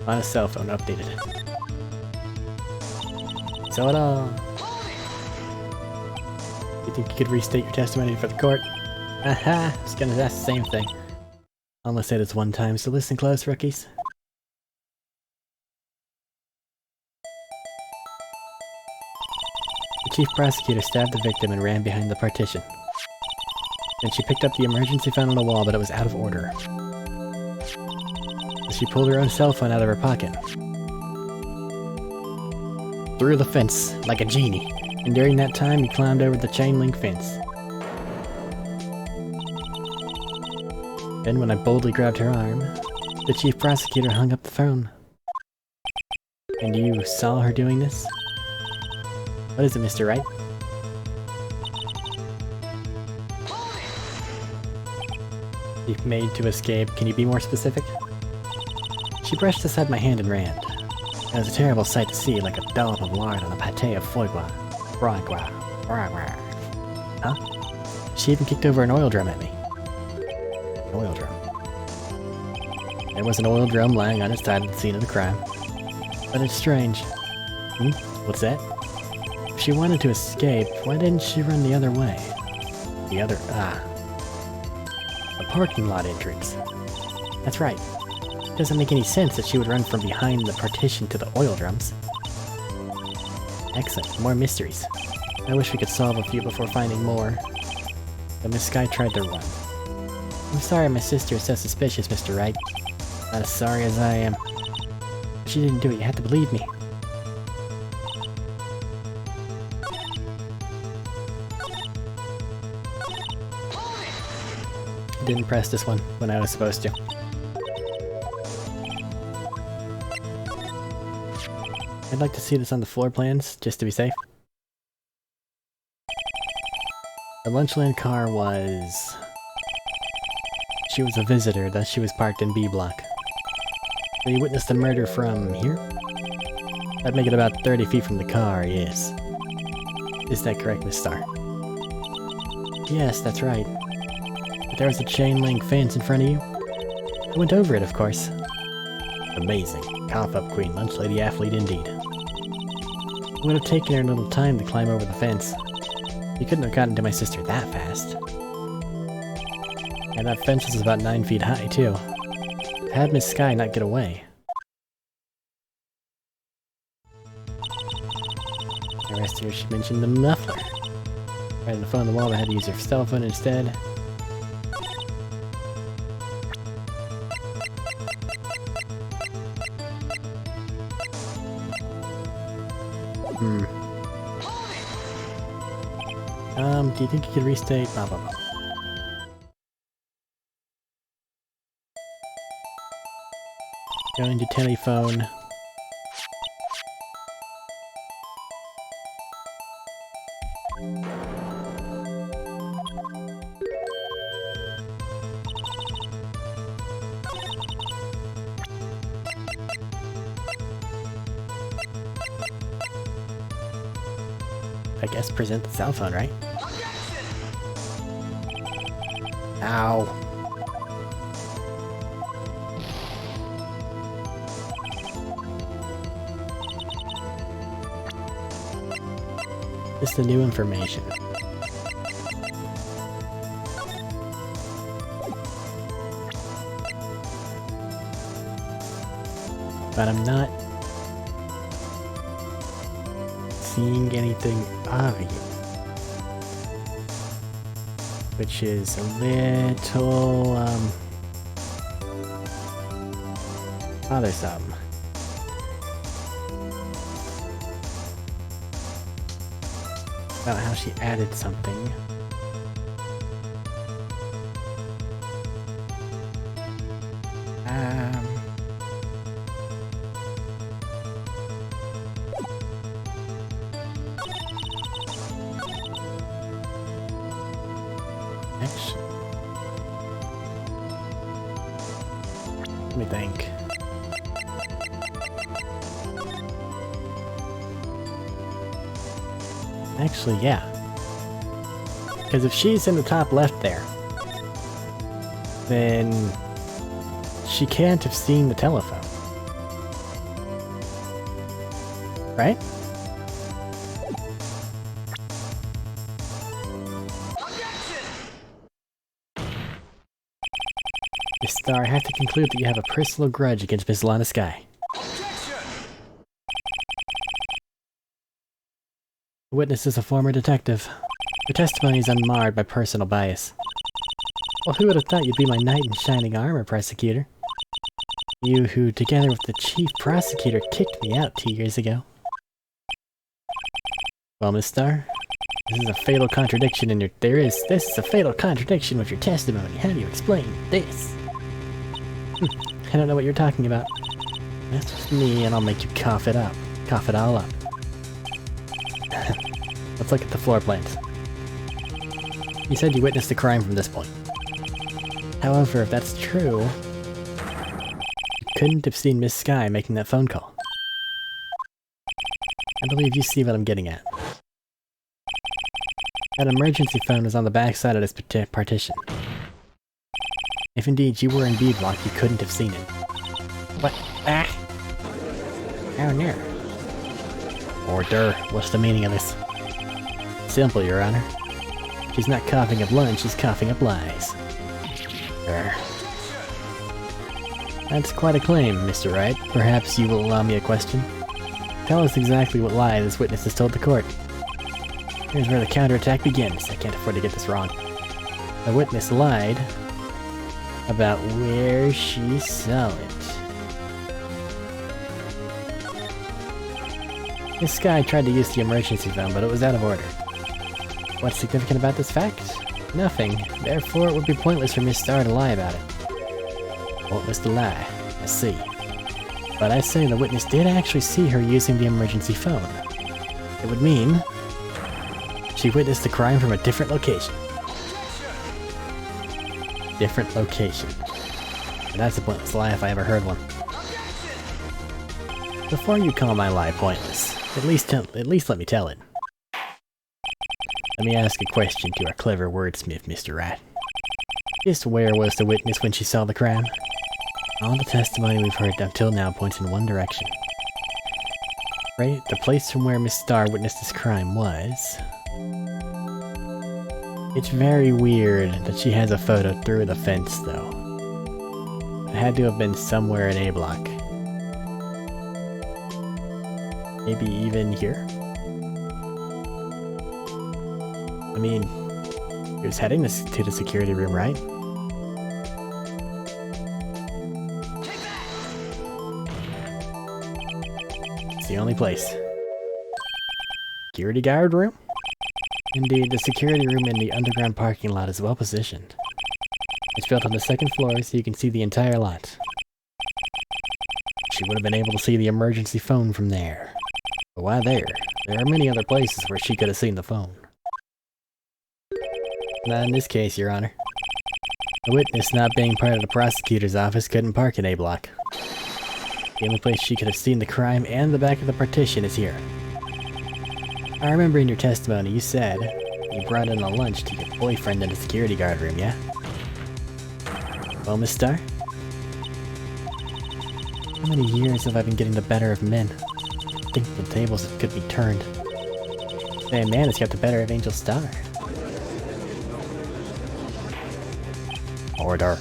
On a cell phone, updated. So it all. You think you could restate your testimony for the court? Aha! I was gonna ask the same thing. I'll only say this one time, so listen close, rookies. The chief prosecutor stabbed the victim and ran behind the partition. Then she picked up the emergency phone on the wall, but it was out of order. So she pulled her own cell phone out of her pocket. Through the fence, like a genie. And during that time, he climbed over the chain link fence. Then when I boldly grabbed her arm, the chief prosecutor hung up the phone. And you saw her doing this? What is it, Mr. Wright? You've made to escape. Can you be more specific? She brushed aside my hand and ran. It was a terrible sight to see, like a dollop of lard on a pate of foie gras. Huh? She even kicked over an oil drum at me. An oil drum. There was an oil drum lying on its side at the scene of the crime. But it's strange. What's that? If she wanted to escape, why didn't she run the other way? The parking lot entrance. That's right. It doesn't make any sense that she would run from behind the partition to the oil drums. Excellent. More mysteries. I wish we could solve a few before finding more. But Miss Sky tried to run. I'm sorry my sister is so suspicious, Mr. Wright. Not as sorry as I am. She didn't do it, you have to believe me. Didn't press this one when I was supposed to. I'd like to see this on the floor plans, just to be safe. The Lunchland car was... She was a visitor, thus she was parked in B block. So you witnessed the murder from here? That'd make it about 30 feet from the car, yes. Is that correct, Miss Starr? Yes, that's right. But there was a chain link fence in front of you? I went over it, of course. Amazing. Cough up, Queen. Lunch lady athlete indeed. It would have taken her a little time to climb over the fence. You couldn't have gotten to my sister that fast. And that fence was about 9 feet high, too. Had Miss Sky not get away, The rest here should mention the muffler. Right on the phone on the wall, I had to use her cell phone instead. Do you think you could restate? Blah blah blah. Going to telephone. I guess present the cell phone, right? Ow. This is the new information. But I'm not seeing anything obvious, which is a little bothersome. About how she added something. Actually, let me think. Actually, yeah. Because if she's in the top left there, then she can't have seen the telephone. Right? Miss Star, I have to conclude that you have a personal grudge against Miss Lana Sky. The witness is a former detective. Her testimony is unmarred by personal bias. Well, who would have thought you'd be my knight in shining armor, prosecutor? You who, together with the chief prosecutor, kicked me out 2 years ago. Well, Miss Star, this is a fatal contradiction in your— this is a fatal contradiction with your testimony. How do you explain this? I don't know what you're talking about. That's just me, and I'll make you cough it up. Cough it all up. Let's look at the floor plans. You said you witnessed a crime from this point. However, if that's true, you couldn't have seen Miss Sky making that phone call. I believe you see what I'm getting at. That emergency phone was on the back side of this partition. If indeed you were in B block, you couldn't have seen it. What? Ah! How near? Order. What's the meaning of this? Simple, Your Honor. She's not coughing up lunch, she's coughing up lies. That's quite a claim, Mr. Wright. Perhaps you will allow me a question? Tell us exactly what lie this witness has told the court. Here's where the counterattack begins. I can't afford to get this wrong. The witness lied about where she saw it. This guy tried to use the emergency phone, but it was out of order. What's significant about this fact? Nothing. Therefore, it would be pointless for Miss Star to lie about it. Pointless to lie. I see. But I say the witness did actually see her using the emergency phone. It would mean she witnessed the crime from a different location. Different location. And that's a pointless lie if I ever heard one. Before you call my lie pointless, at least let me tell it. Let me ask a question to our clever wordsmith, Mr. Wright. Just where was the witness when she saw the crime? All the testimony we've heard until now points in one direction. Right? The place from where Miss Star witnessed this crime was... It's very weird that she has a photo through the fence, though. It had to have been somewhere in A block. Maybe even here? I mean, he was heading to the security room, right? It's the only place. Security guard room? Indeed, the security room in the underground parking lot is well positioned. It's built on the second floor so you can see the entire lot. She would have been able to see the emergency phone from there. But why there? There are many other places where she could have seen the phone. Not in this case, Your Honor. The witness, not being part of the prosecutor's office, couldn't park in A block. The only place she could have seen the crime and the back of the partition is here. I remember in your testimony you said you brought in a lunch to your boyfriend in the security guard room, yeah? Well, Miss Starr? How many years have I been getting the better of men? I think the tables could be turned. Say, a man has got the better of Angel Starr. Order.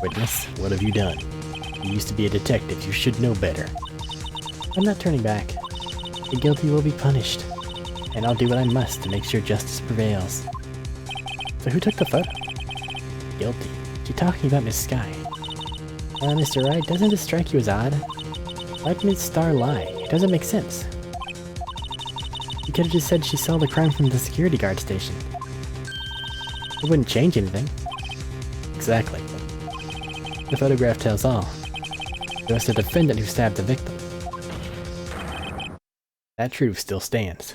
Witness, what have you done? You used to be a detective, you should know better. I'm not turning back. The guilty will be punished. And I'll do what I must to make sure justice prevails. So who took the photo? Guilty. She's talking about Miss Sky. Mr. Wright, doesn't this strike you as odd? Why'd Miss Starr lie? It doesn't make sense. You could have just said she saw the crime from the security guard station. It wouldn't change anything. Exactly. The photograph tells all. It was the defendant who stabbed the victim. That truth still stands.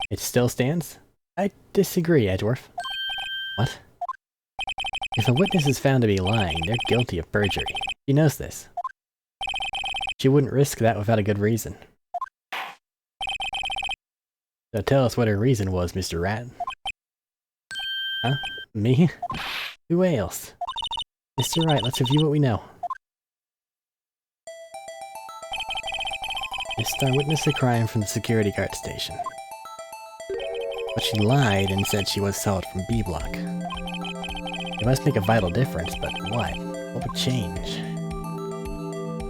It still stands? I disagree, Edgeworth. What? If a witness is found to be lying, they're guilty of perjury. She knows this. She wouldn't risk that without a good reason. So tell us what her reason was, Mr. Rat. Huh? Me? Who else? Mr. Wright, let's review what we know. Miss Starr witnessed the crime from the security guard station. But she lied and said she saw it from B block. It must make a vital difference, but what? What would change?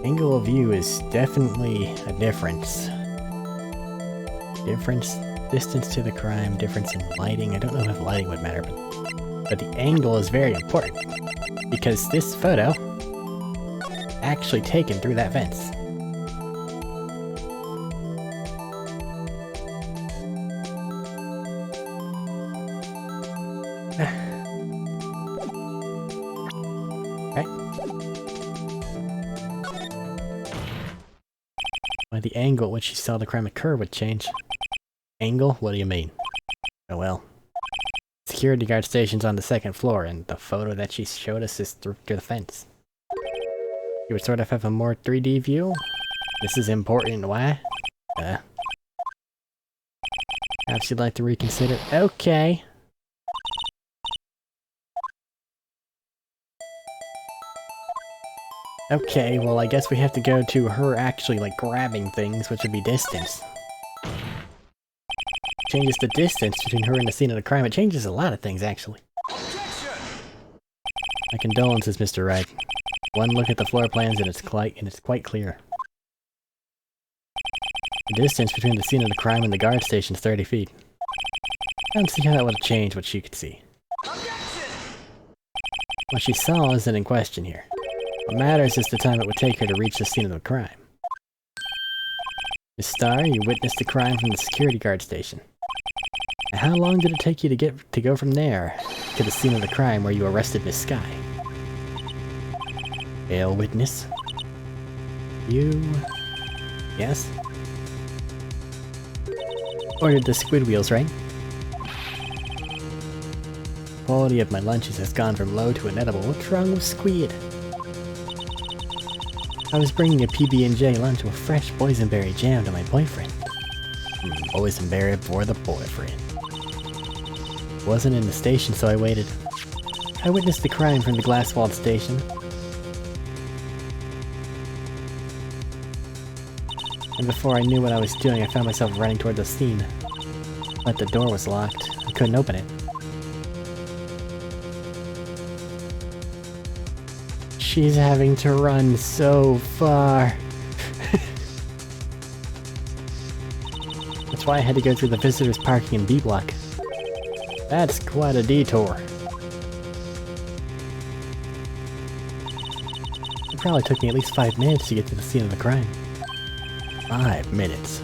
Angle of view is definitely a difference. Distance to the crime, difference in lighting. I don't know if lighting would matter, but the angle is very important. Because this photo actually taken through that fence. Why the angle at which she saw the crime occur would change. Angle? What do you mean? Oh well. Security guard station's on the second floor, and the photo that she showed us is through the fence. You would sort of have a more 3D view? This is important, why? Perhaps you'd like to reconsider? Okay! Okay, well I guess we have to go to her actually like grabbing things, which would be distance. Changes the distance between her and the scene of the crime. It changes a lot of things, actually. My condolences, Mr. Wright. One look at the floor plans and it's quite clear. The distance between the scene of the crime and the guard station is 30 feet. I don't see how that would have changed what she could see. What she saw isn't in question here. What matters is the time it would take her to reach the scene of the crime. Miss Starr, you witnessed the crime from the security guard station. Now, how long did it take you to go from there to the scene of the crime where you arrested Miss Sky? Hail, witness. You... Yes? Ordered the squid wheels, right? Quality of my lunches has gone from low to inedible. What's wrong with squid? I was bringing a PB&J lunch with fresh boysenberry jam to my boyfriend. Boysenberry for the boyfriend. Wasn't in the station, so I waited. I witnessed the crime from the glass-walled station. And before I knew what I was doing, I found myself running toward the scene. But the door was locked. I couldn't open it. She's having to run so far. That's why I had to go through the visitors parking in B block. That's quite a detour. It probably took me at least 5 minutes to get to the scene of the crime. 5 minutes.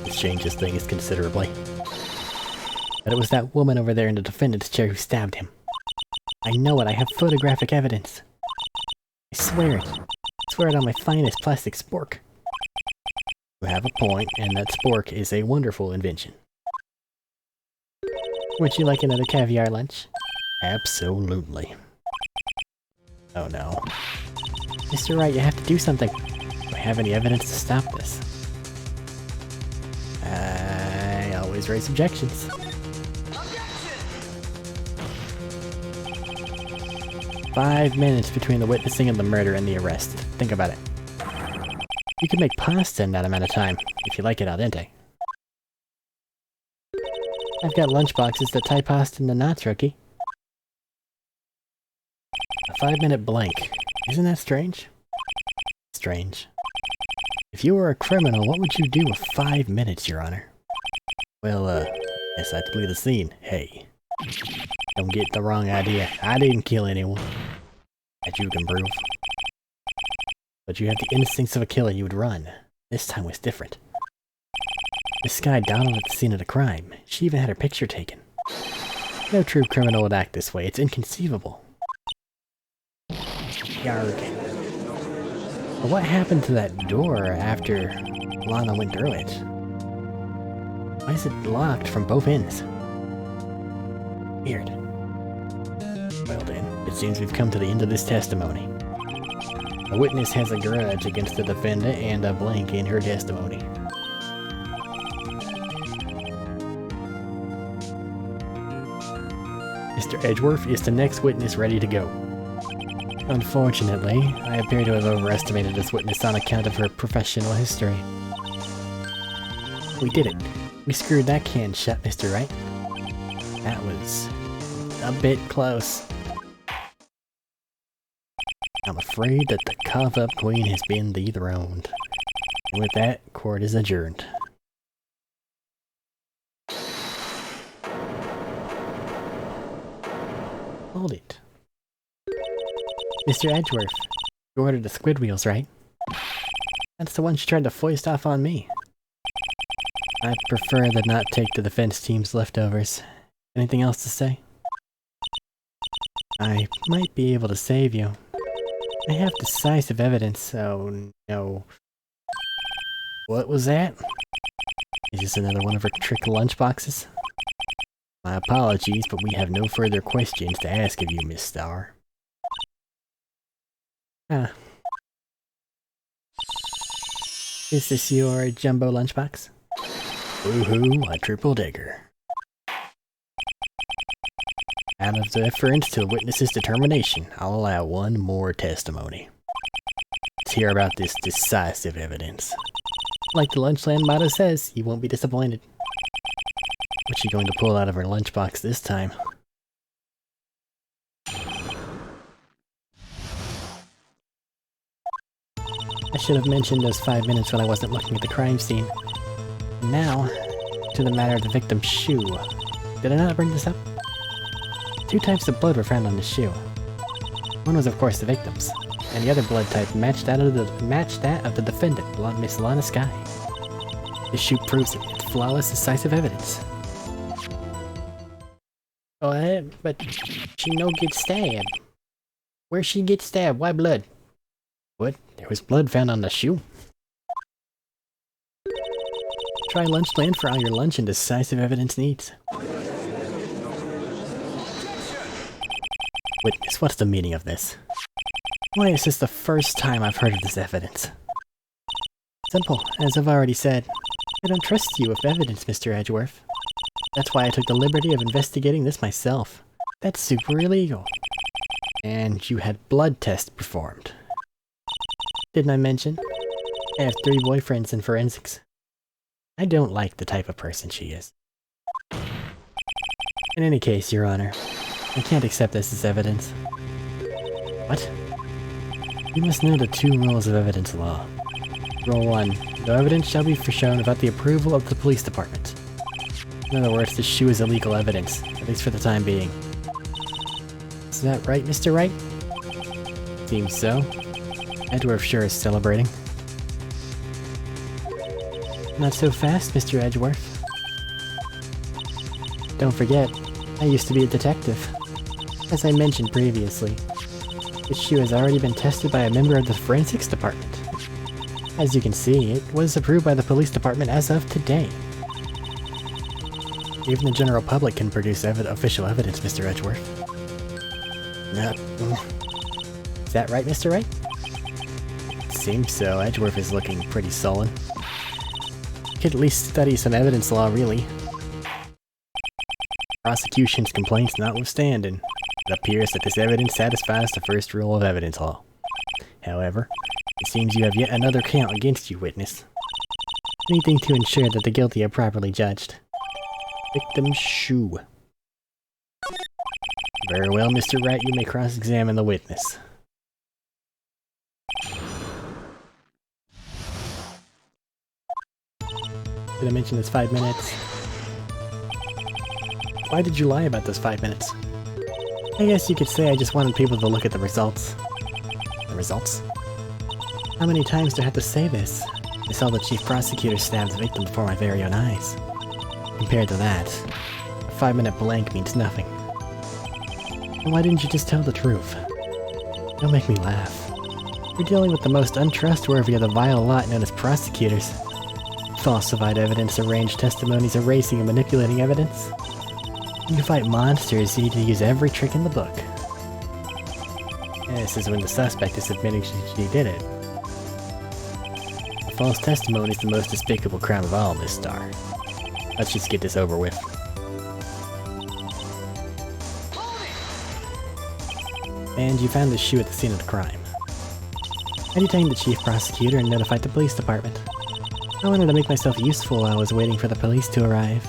This changes things considerably. But it was that woman over there in the defendant's chair who stabbed him. I know it, I have photographic evidence. I swear it. I swear it on my finest plastic spork. You have a point, and that spork is a wonderful invention. Would you like another caviar lunch? Absolutely. Oh no. Mr. Wright, you have to do something. Do I have any evidence to stop this? I always raise objections. 5 minutes between the witnessing of the murder and the arrest. Think about it. You could make pasta in that amount of time, if you like it al dente. I've got lunchboxes that tie pasta into knots, rookie. A 5-minute blank. Isn't that strange? Strange. If you were a criminal, what would you do with 5 minutes, Your Honor? Well, yes, I had to flee the scene. Hey. Don't get the wrong idea. I didn't kill anyone. That you can prove. But you have the instincts of a killer, you would run. This time was different. This guy dawdled at the scene of the crime. She even had her picture taken. No true criminal would act this way. It's inconceivable. Yarg. But what happened to that door after Lana went through it? Why is it locked from both ends? Weird. Well then, it seems we've come to the end of this testimony. The witness has a grudge against the defendant and a blank in her testimony. Mr. Edgeworth is the next witness ready to go. Unfortunately, I appear to have overestimated this witness on account of her professional history. We did it. We screwed that can shut, Mr. Wright. That was a bit close. I'm afraid that the cough-up queen has been dethroned. And with that, court is adjourned. Hold it. Mr. Edgeworth, you ordered the squid wheels, right? That's the one she tried to foist off on me. I prefer to not take the defense team's leftovers. Anything else to say? I might be able to save you. I have decisive evidence, so no. What was that? Is this another one of her trick lunchboxes? My apologies, but we have no further questions to ask of you, Miss Starr. Ah. Is this your jumbo lunchbox? Woohoo, a triple-decker. Out of deference to the witness's determination, I'll allow one more testimony. Let's hear about this decisive evidence. Like the Lunchland motto says, you won't be disappointed. What's she going to pull out of her lunchbox this time? I should have mentioned those 5 minutes when I wasn't looking at the crime scene. Now, to the matter of the victim's shoe. Did I not bring this up? 2 types of blood were found on the shoe. One was of course the victim's, and the other blood type matched that of the defendant, Miss Lana Skye. This shoe proves it. It's flawless, decisive evidence. Oh, but she no get stabbed. Where she get stabbed? Why blood? What? There was blood found on the shoe. Try Lunchland for all your lunch and decisive evidence needs. Witness, what's the meaning of this? Why is this the first time I've heard of this evidence? Simple, as I've already said. I don't trust you with evidence, Mr. Edgeworth. That's why I took the liberty of investigating this myself. That's super illegal. And you had blood tests performed. Didn't I mention? I have 3 boyfriends in forensics. I don't like the type of person she is. In any case, Your Honor, I can't accept this as evidence. What? You must know the 2 rules of evidence law. Rule 1, No evidence shall be shown without the approval of the police department. In other words, this shoe is illegal evidence, at least for the time being. Is that right, Mr. Wright? Seems so. Edgeworth sure is celebrating. Not so fast, Mr. Edgeworth. Don't forget, I used to be a detective. As I mentioned previously, this shoe has already been tested by a member of the forensics department. As you can see, it was approved by the police department as of today. Even the general public can produce official evidence, Mr. Edgeworth. Is that right, Mr. Wright? Seems so. Edgeworth is looking pretty sullen. Could at least study some evidence law, really. Prosecution's complaints notwithstanding, it appears that this evidence satisfies the first rule of evidence law. However, it seems you have yet another count against you, witness. Anything to ensure that the guilty are properly judged. Victim's shoe. Very well, Mr. Wright, you may cross-examine the witness. Did I mention it's 5 minutes? Why did you lie about those 5 minutes? I guess you could say I just wanted people to look at the results. The results? How many times do I have to say this? I saw the chief prosecutor stab the victim before my very own eyes. Compared to that, a 5-minute blank means nothing. And why didn't you just tell the truth? Don't make me laugh. We're dealing with the most untrustworthy of the vile lot known as prosecutors. Falsified evidence, arranged testimonies, erasing and manipulating evidence. When you fight monsters, you need to use every trick in the book. And this is when the suspect is admitting she did it. The false testimony is the most despicable crime of all, Miss Starr. Let's just get this over with. And you found the shoe at the scene of the crime. I detained the chief prosecutor and notified the police department. I wanted to make myself useful while I was waiting for the police to arrive.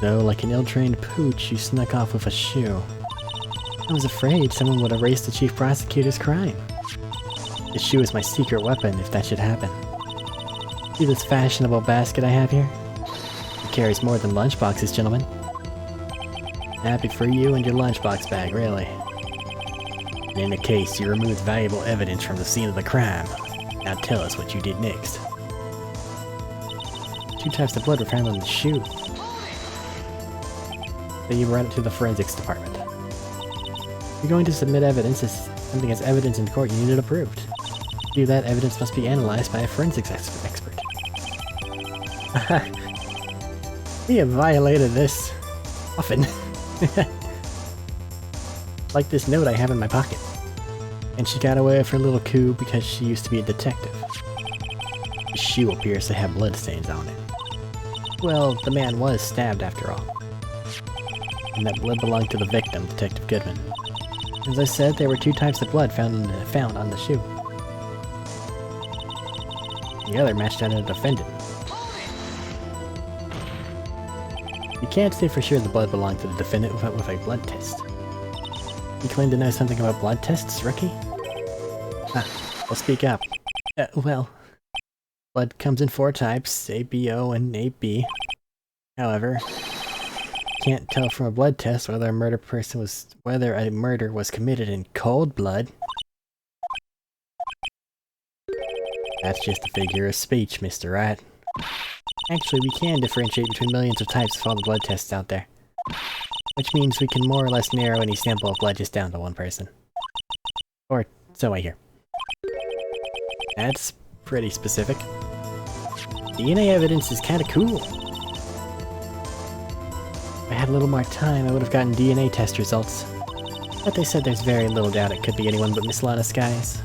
So, like an ill-trained pooch, you snuck off with a shoe. I was afraid someone would erase the chief prosecutor's crime. The shoe is my secret weapon if that should happen. See this fashionable basket I have here? It carries more than lunchboxes, gentlemen. Happy for you and your lunchbox bag, really. In the case, you removed valuable evidence from the scene of the crime. Now tell us what you did next. 2 types of blood were found on the shoe. So you brought it to the forensics department. If you're going to submit evidence as something as evidence in court, you need it approved. To do that, evidence must be analyzed by a forensics expert. We have violated this often. Like this note I have in my pocket. And she got away with her little coup because she used to be a detective. The shoe appears to have bloodstains on it. Well, the man was stabbed after all. And that blood belonged to the victim, Detective Goodman. As I said, there were 2 types of blood found on the shoe. The other matched that of the defendant. You can't say for sure the blood belonged to the defendant with a blood test. You claim to know something about blood tests, rookie? Well, speak up. Well, blood comes in 4 types, ABO and AB. However, can't tell from a blood test whether a murder was committed in cold blood. That's just a figure of speech, Mr. Wright. Actually, we can differentiate between millions of types of all the blood tests out there. Which means we can more or less narrow any sample of blood just down to 1 person. Or so I hear. That's pretty specific. DNA evidence is kinda cool. If I had a little more time, I would have gotten DNA test results. But they said there's very little doubt it could be anyone but Miss Lana Skies.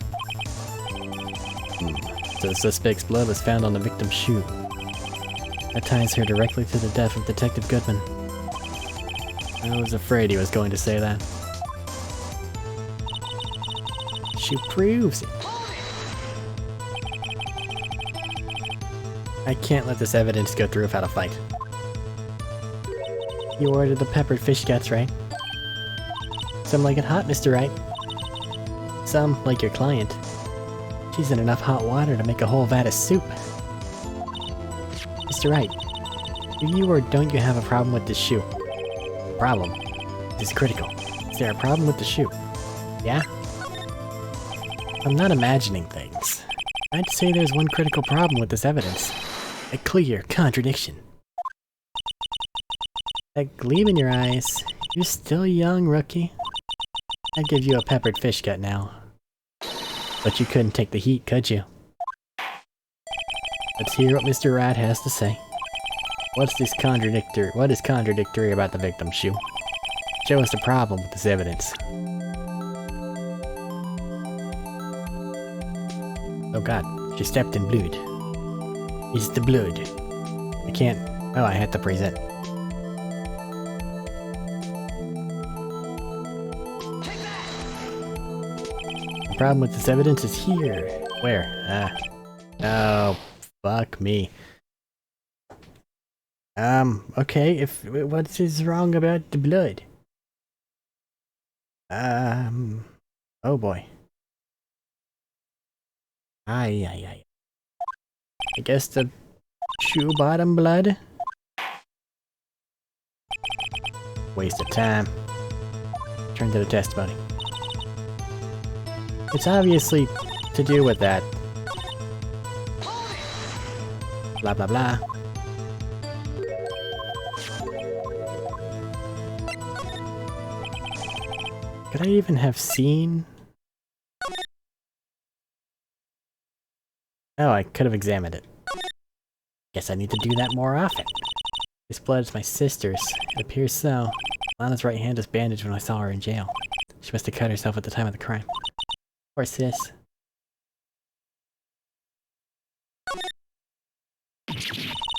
So the suspect's blood was found on the victim's shoe. That ties her directly to the death of Detective Goodman. I was afraid he was going to say that. She proves it. I can't let this evidence go through without a fight. You ordered the peppered fish guts, right? Some like it hot, Mr. Wright. Some, like your client, She's in enough hot water to make a whole vat of soup. Mr. Wright, do you or don't you have a problem with this shoe? Problem? This is critical. Is there a problem with the shoe? Yeah? I'm not imagining things. I'd say there's one critical problem with this evidence. A clear contradiction. That gleam in your eyes. You're still young, rookie. I'd give you a peppered fish gut now. But you couldn't take the heat, could you? Let's hear what Mr. Rat has to say. What is contradictory about the victim's shoe? Show us the problem with this evidence. Oh god, she stepped in blood. It's the blood. I can't... Oh, I had to present. The problem with this evidence is here. Where? Oh, fuck me. Okay, what is wrong about the blood? Oh boy. I guess the shoe bottom blood? Waste of time. Turn to the testimony. It's obviously to do with that. Blah blah blah. Could I even have seen? Oh, I could have examined it. Guess I need to do that more often. This blood is my sister's. It appears so. Lana's right hand is bandaged when I saw her in jail. She must have cut herself at the time of the crime. Poor sis.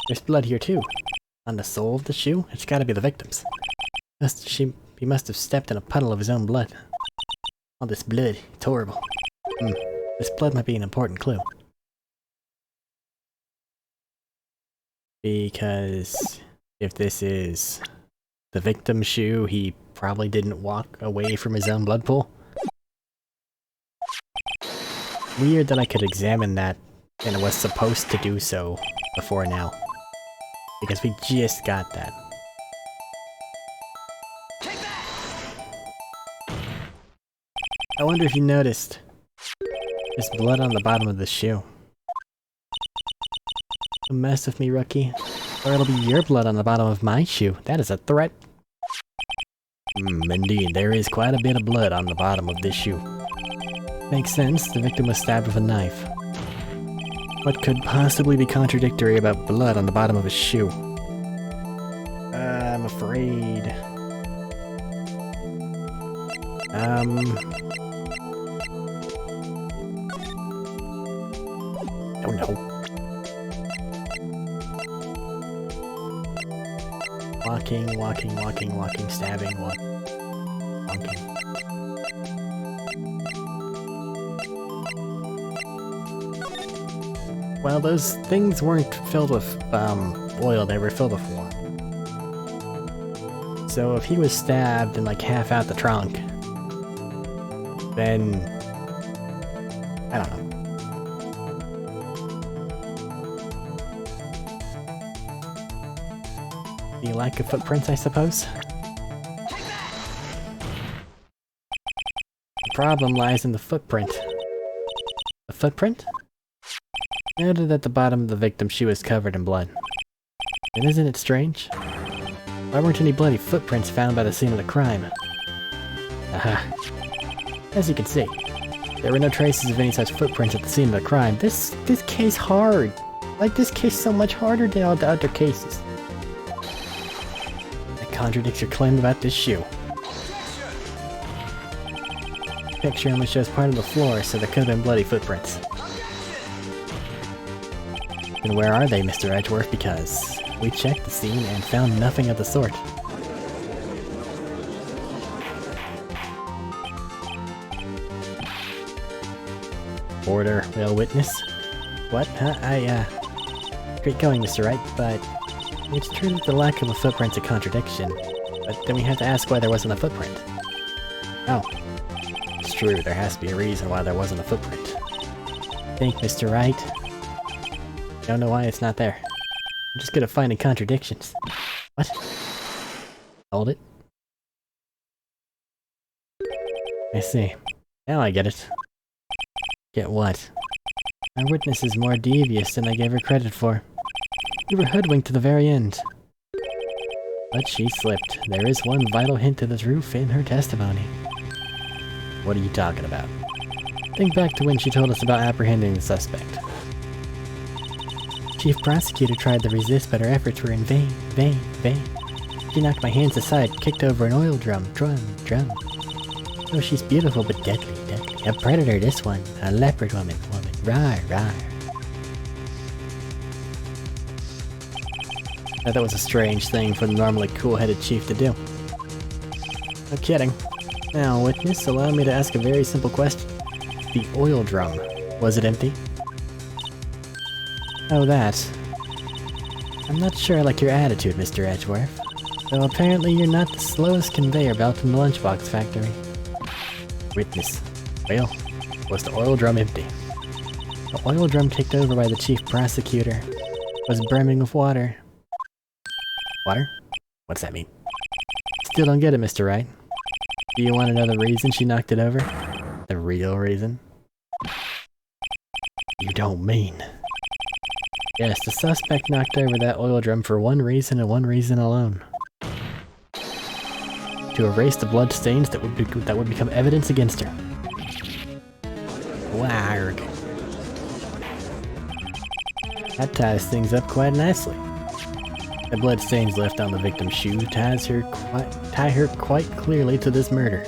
There's blood here too. On the sole of the shoe? It's gotta be the victim's. He must have stepped in a puddle of his own blood. All this blood, it's horrible. This blood might be an important clue. Because if this is the victim's shoe, he probably didn't walk away from his own blood pool. Weird that I could examine that and was supposed to do so before now. Because we just got that. I wonder if you noticed. There's blood on the bottom of the shoe. Don't mess with me, rookie. Or it'll be your blood on the bottom of my shoe. That is a threat. Indeed, there is quite a bit of blood on the bottom of this shoe. Makes sense, the victim was stabbed with a knife. What could possibly be contradictory about blood on the bottom of a shoe? I'm afraid... Oh no. Walking, stabbing, walking. Well, those things weren't filled with, oil, they were filled with water. So if he was stabbed and like half out the trunk, then... I don't know. The lack of footprints, I suppose? The problem lies in the footprint. The footprint? Noted at the bottom of the victim's shoe is covered in blood. And isn't it strange? Why weren't any bloody footprints found by the scene of the crime? Aha. As you can see, there were no traces of any such footprints at the scene of the crime. This case hard. Like this case so much harder than all the other cases. That contradicts your claim about this shoe. The picture only shows part of the floor, so there could have been bloody footprints. And where are they, Mr. Edgeworth? Because we checked the scene and found nothing of the sort. Order, real witness? What? Huh? Great going, Mr. Wright, but it's true that the lack of a footprint's a contradiction. But then we have to ask why there wasn't a footprint. Oh. It's true, there has to be a reason why there wasn't a footprint. Think, Mr. Wright. Don't know why it's not there. I'm just good at finding contradictions. What? Hold it. I see. Now I get it. Get what? Our witness is more devious than I gave her credit for. We were hoodwinked to the very end. But she slipped. There is one vital hint to the truth in her testimony. What are you talking about? Think back to when she told us about apprehending the suspect. Chief Prosecutor tried to resist, but her efforts were in vain. She knocked my hands aside, kicked over an oil drum. Oh, she's beautiful but deadly. A predator, this one. A leopard woman. Rawr. That was a strange thing for the normally cool-headed chief to do. No kidding. Now, witness, allow me to ask a very simple question. The oil drum, was it empty? Oh, that. I'm not sure I like your attitude, Mr. Edgeworth. Though apparently you're not the slowest conveyor belt in the lunchbox factory. Witness. Well, was the oil drum empty? The oil drum kicked over by the chief prosecutor was brimming with water. Water? What's that mean? Still don't get it, Mr. Wright. Do you want to know the reason she knocked it over? The real reason? You don't mean... Yes, the suspect knocked over that oil drum for one reason and one reason alone. To erase the blood stains that would become evidence against her. Warg. That ties things up quite nicely. The blood stains left on the victim's shoe tie her quite clearly to this murder.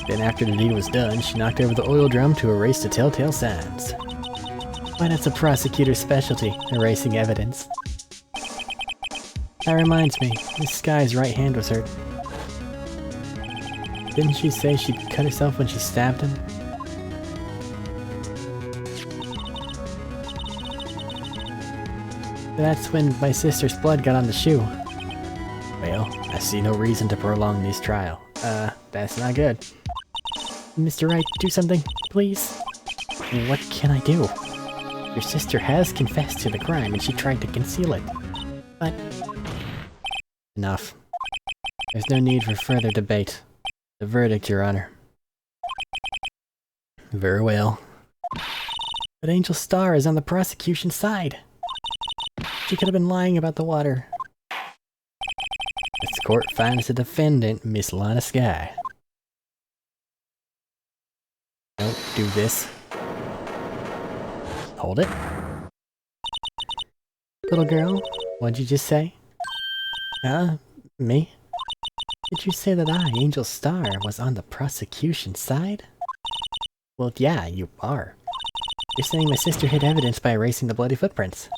Then after the deed was done, she knocked over the oil drum to erase the telltale signs. Why, that's a prosecutor's specialty, erasing evidence. That reminds me, Miss Skye's right hand was hurt. Didn't she say she'd cut herself when she stabbed him? That's when my sister's blood got on the shoe. Well, I see no reason to prolong this trial. That's not good. Mr. Wright, do something, please. What can I do? Your sister has confessed to the crime and she tried to conceal it. But... Enough. There's no need for further debate. The verdict, Your Honor. Very well. But Angel Star is on the prosecution's side. She could have been lying about the water. This court finds the defendant, Miss Lana Skye. Don't do this. Hold it. Little girl, what'd you just say? Me? Did you say that I, Angel Star, was on the prosecution's side? Well, yeah, you are. You're saying my sister hid evidence by erasing the bloody footprints.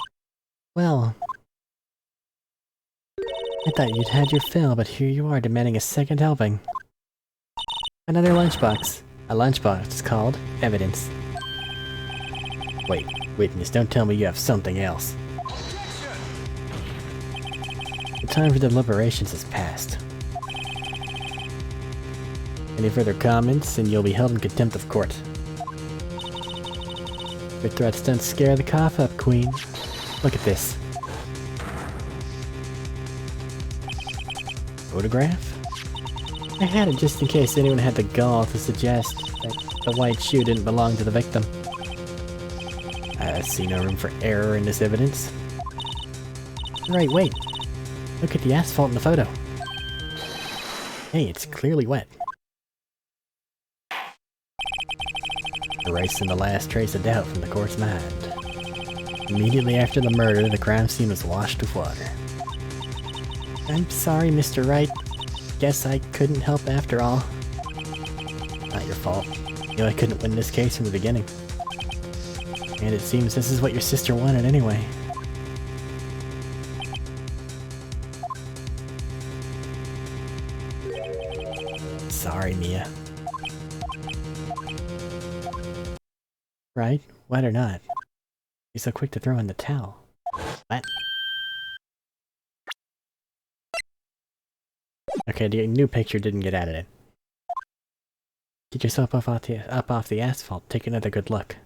Well... I thought you'd had your fill, but here you are demanding a second helping. Another lunchbox. A lunchbox called evidence. Wait, witness, don't tell me you have something else. The time for deliberations has passed. Any further comments, and you'll be held in contempt of court. Your threats don't scare the cough up, Queen. Look at this. Photograph? I had it just in case anyone had the gall to suggest that the white shoe didn't belong to the victim. I see no room for error in this evidence. Right, wait. Look at the asphalt in the photo. Hey, it's clearly wet. Erasing the last trace of doubt from the court's mind. Immediately after the murder, the crime scene was washed with water. I'm sorry, Mr. Wright. Guess I couldn't help after all. Not your fault. You know I couldn't win this case from the beginning. And it seems this is what your sister wanted anyway. Sorry, Mia. Right? Wet or not? You're so quick to throw in the towel. What? Okay, the new picture didn't get added in. Get yourself up off the asphalt. Take another good look.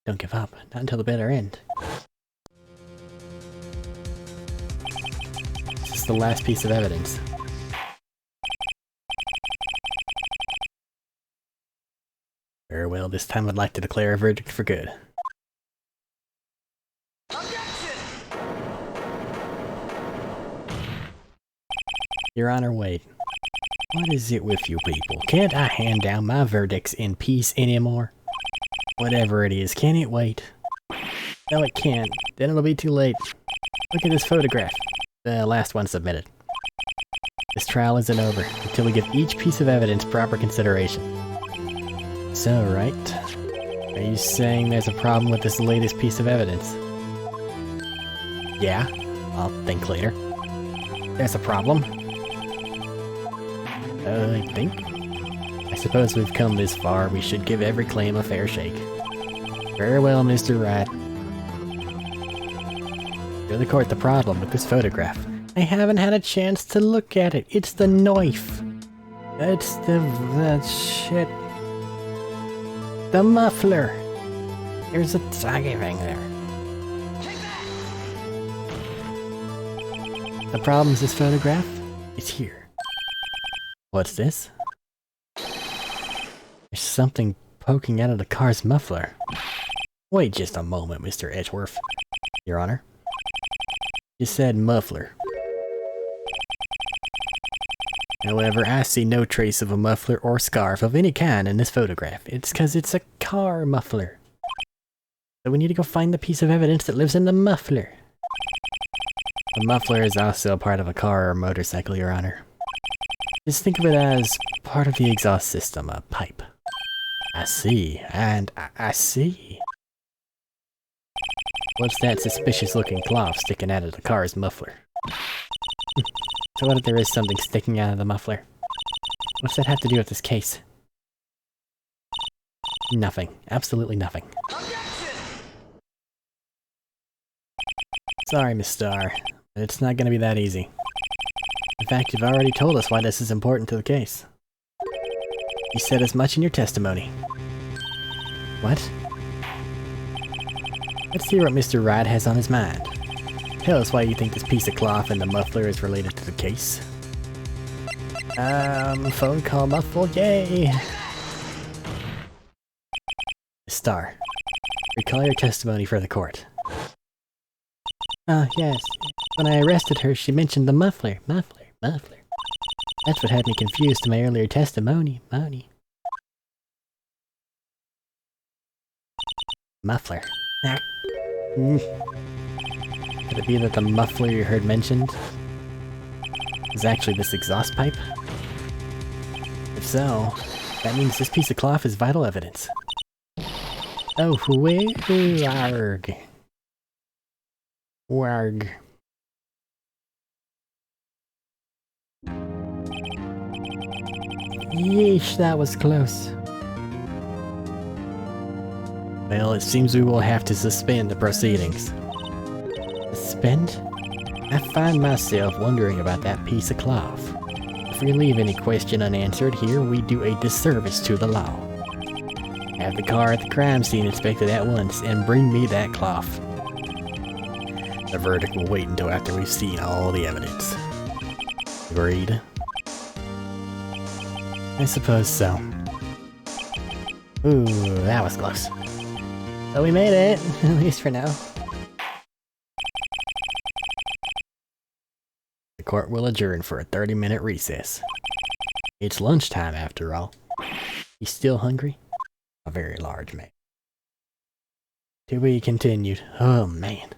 Don't give up. Not until the bitter end. This is the last piece of evidence. Very well, this time I'd like to declare a verdict for good. Your Honor, wait. What is it with you people? Can't I hand down my verdicts in peace anymore? Whatever it is, can it wait? No, it can't. Then it'll be too late. Look at this photograph. The last one submitted. This trial isn't over until we give each piece of evidence proper consideration. So, Wright, are you saying there's a problem with this latest piece of evidence? Yeah, I'll think later. There's a problem? I think. I suppose we've come this far, we should give every claim a fair shake. Very well, Mr. Wright. Show the court the problem with this photograph. I haven't had a chance to look at it. It's the knife. It's that shit. The muffler! There's a taggy thing there. The problem is this photograph is here. What's this? There's something poking out of the car's muffler. Wait just a moment, Mr. Edgeworth. Your Honor. You said muffler. However, I see no trace of a muffler or scarf of any kind in this photograph. It's because it's a car muffler. So we need to go find the piece of evidence that lives in the muffler. A muffler is also a part of a car or motorcycle, Your Honor. Just think of it as part of the exhaust system, a pipe. I see, and I see. What's that suspicious looking cloth sticking out of the car's muffler? So what if there is something sticking out of the muffler? What's that have to do with this case? Nothing. Absolutely nothing. Sorry, Miss Starr, but it's not gonna be that easy. In fact, you've already told us why this is important to the case. You said as much in your testimony. What? Let's see what Mr. Wright has on his mind. Tell us why you think this piece of cloth in the muffler is related to the case. Phone call muffled, yay! Star, recall your testimony for the court. Yes. When I arrested her, she mentioned the muffler. Muffler. That's what had me confused to my earlier testimony. Muffler. Could it be that the muffler you heard mentioned is actually this exhaust pipe? If so, that means this piece of cloth is vital evidence. Oh, warg. Warg. Yeesh, that was close. Well, it seems we will have to suspend the proceedings. Suspend? I find myself wondering about that piece of cloth. If we leave any question unanswered here, we do a disservice to the law. Have the car at the crime scene inspected at once, and bring me that cloth. The verdict will wait until after we've seen all the evidence. Agreed? I suppose so. Ooh, that was close. But we made it, at least for now. The court will adjourn for a 30-minute recess. It's lunchtime after all. You still hungry? A very large man. To be continued. Oh man.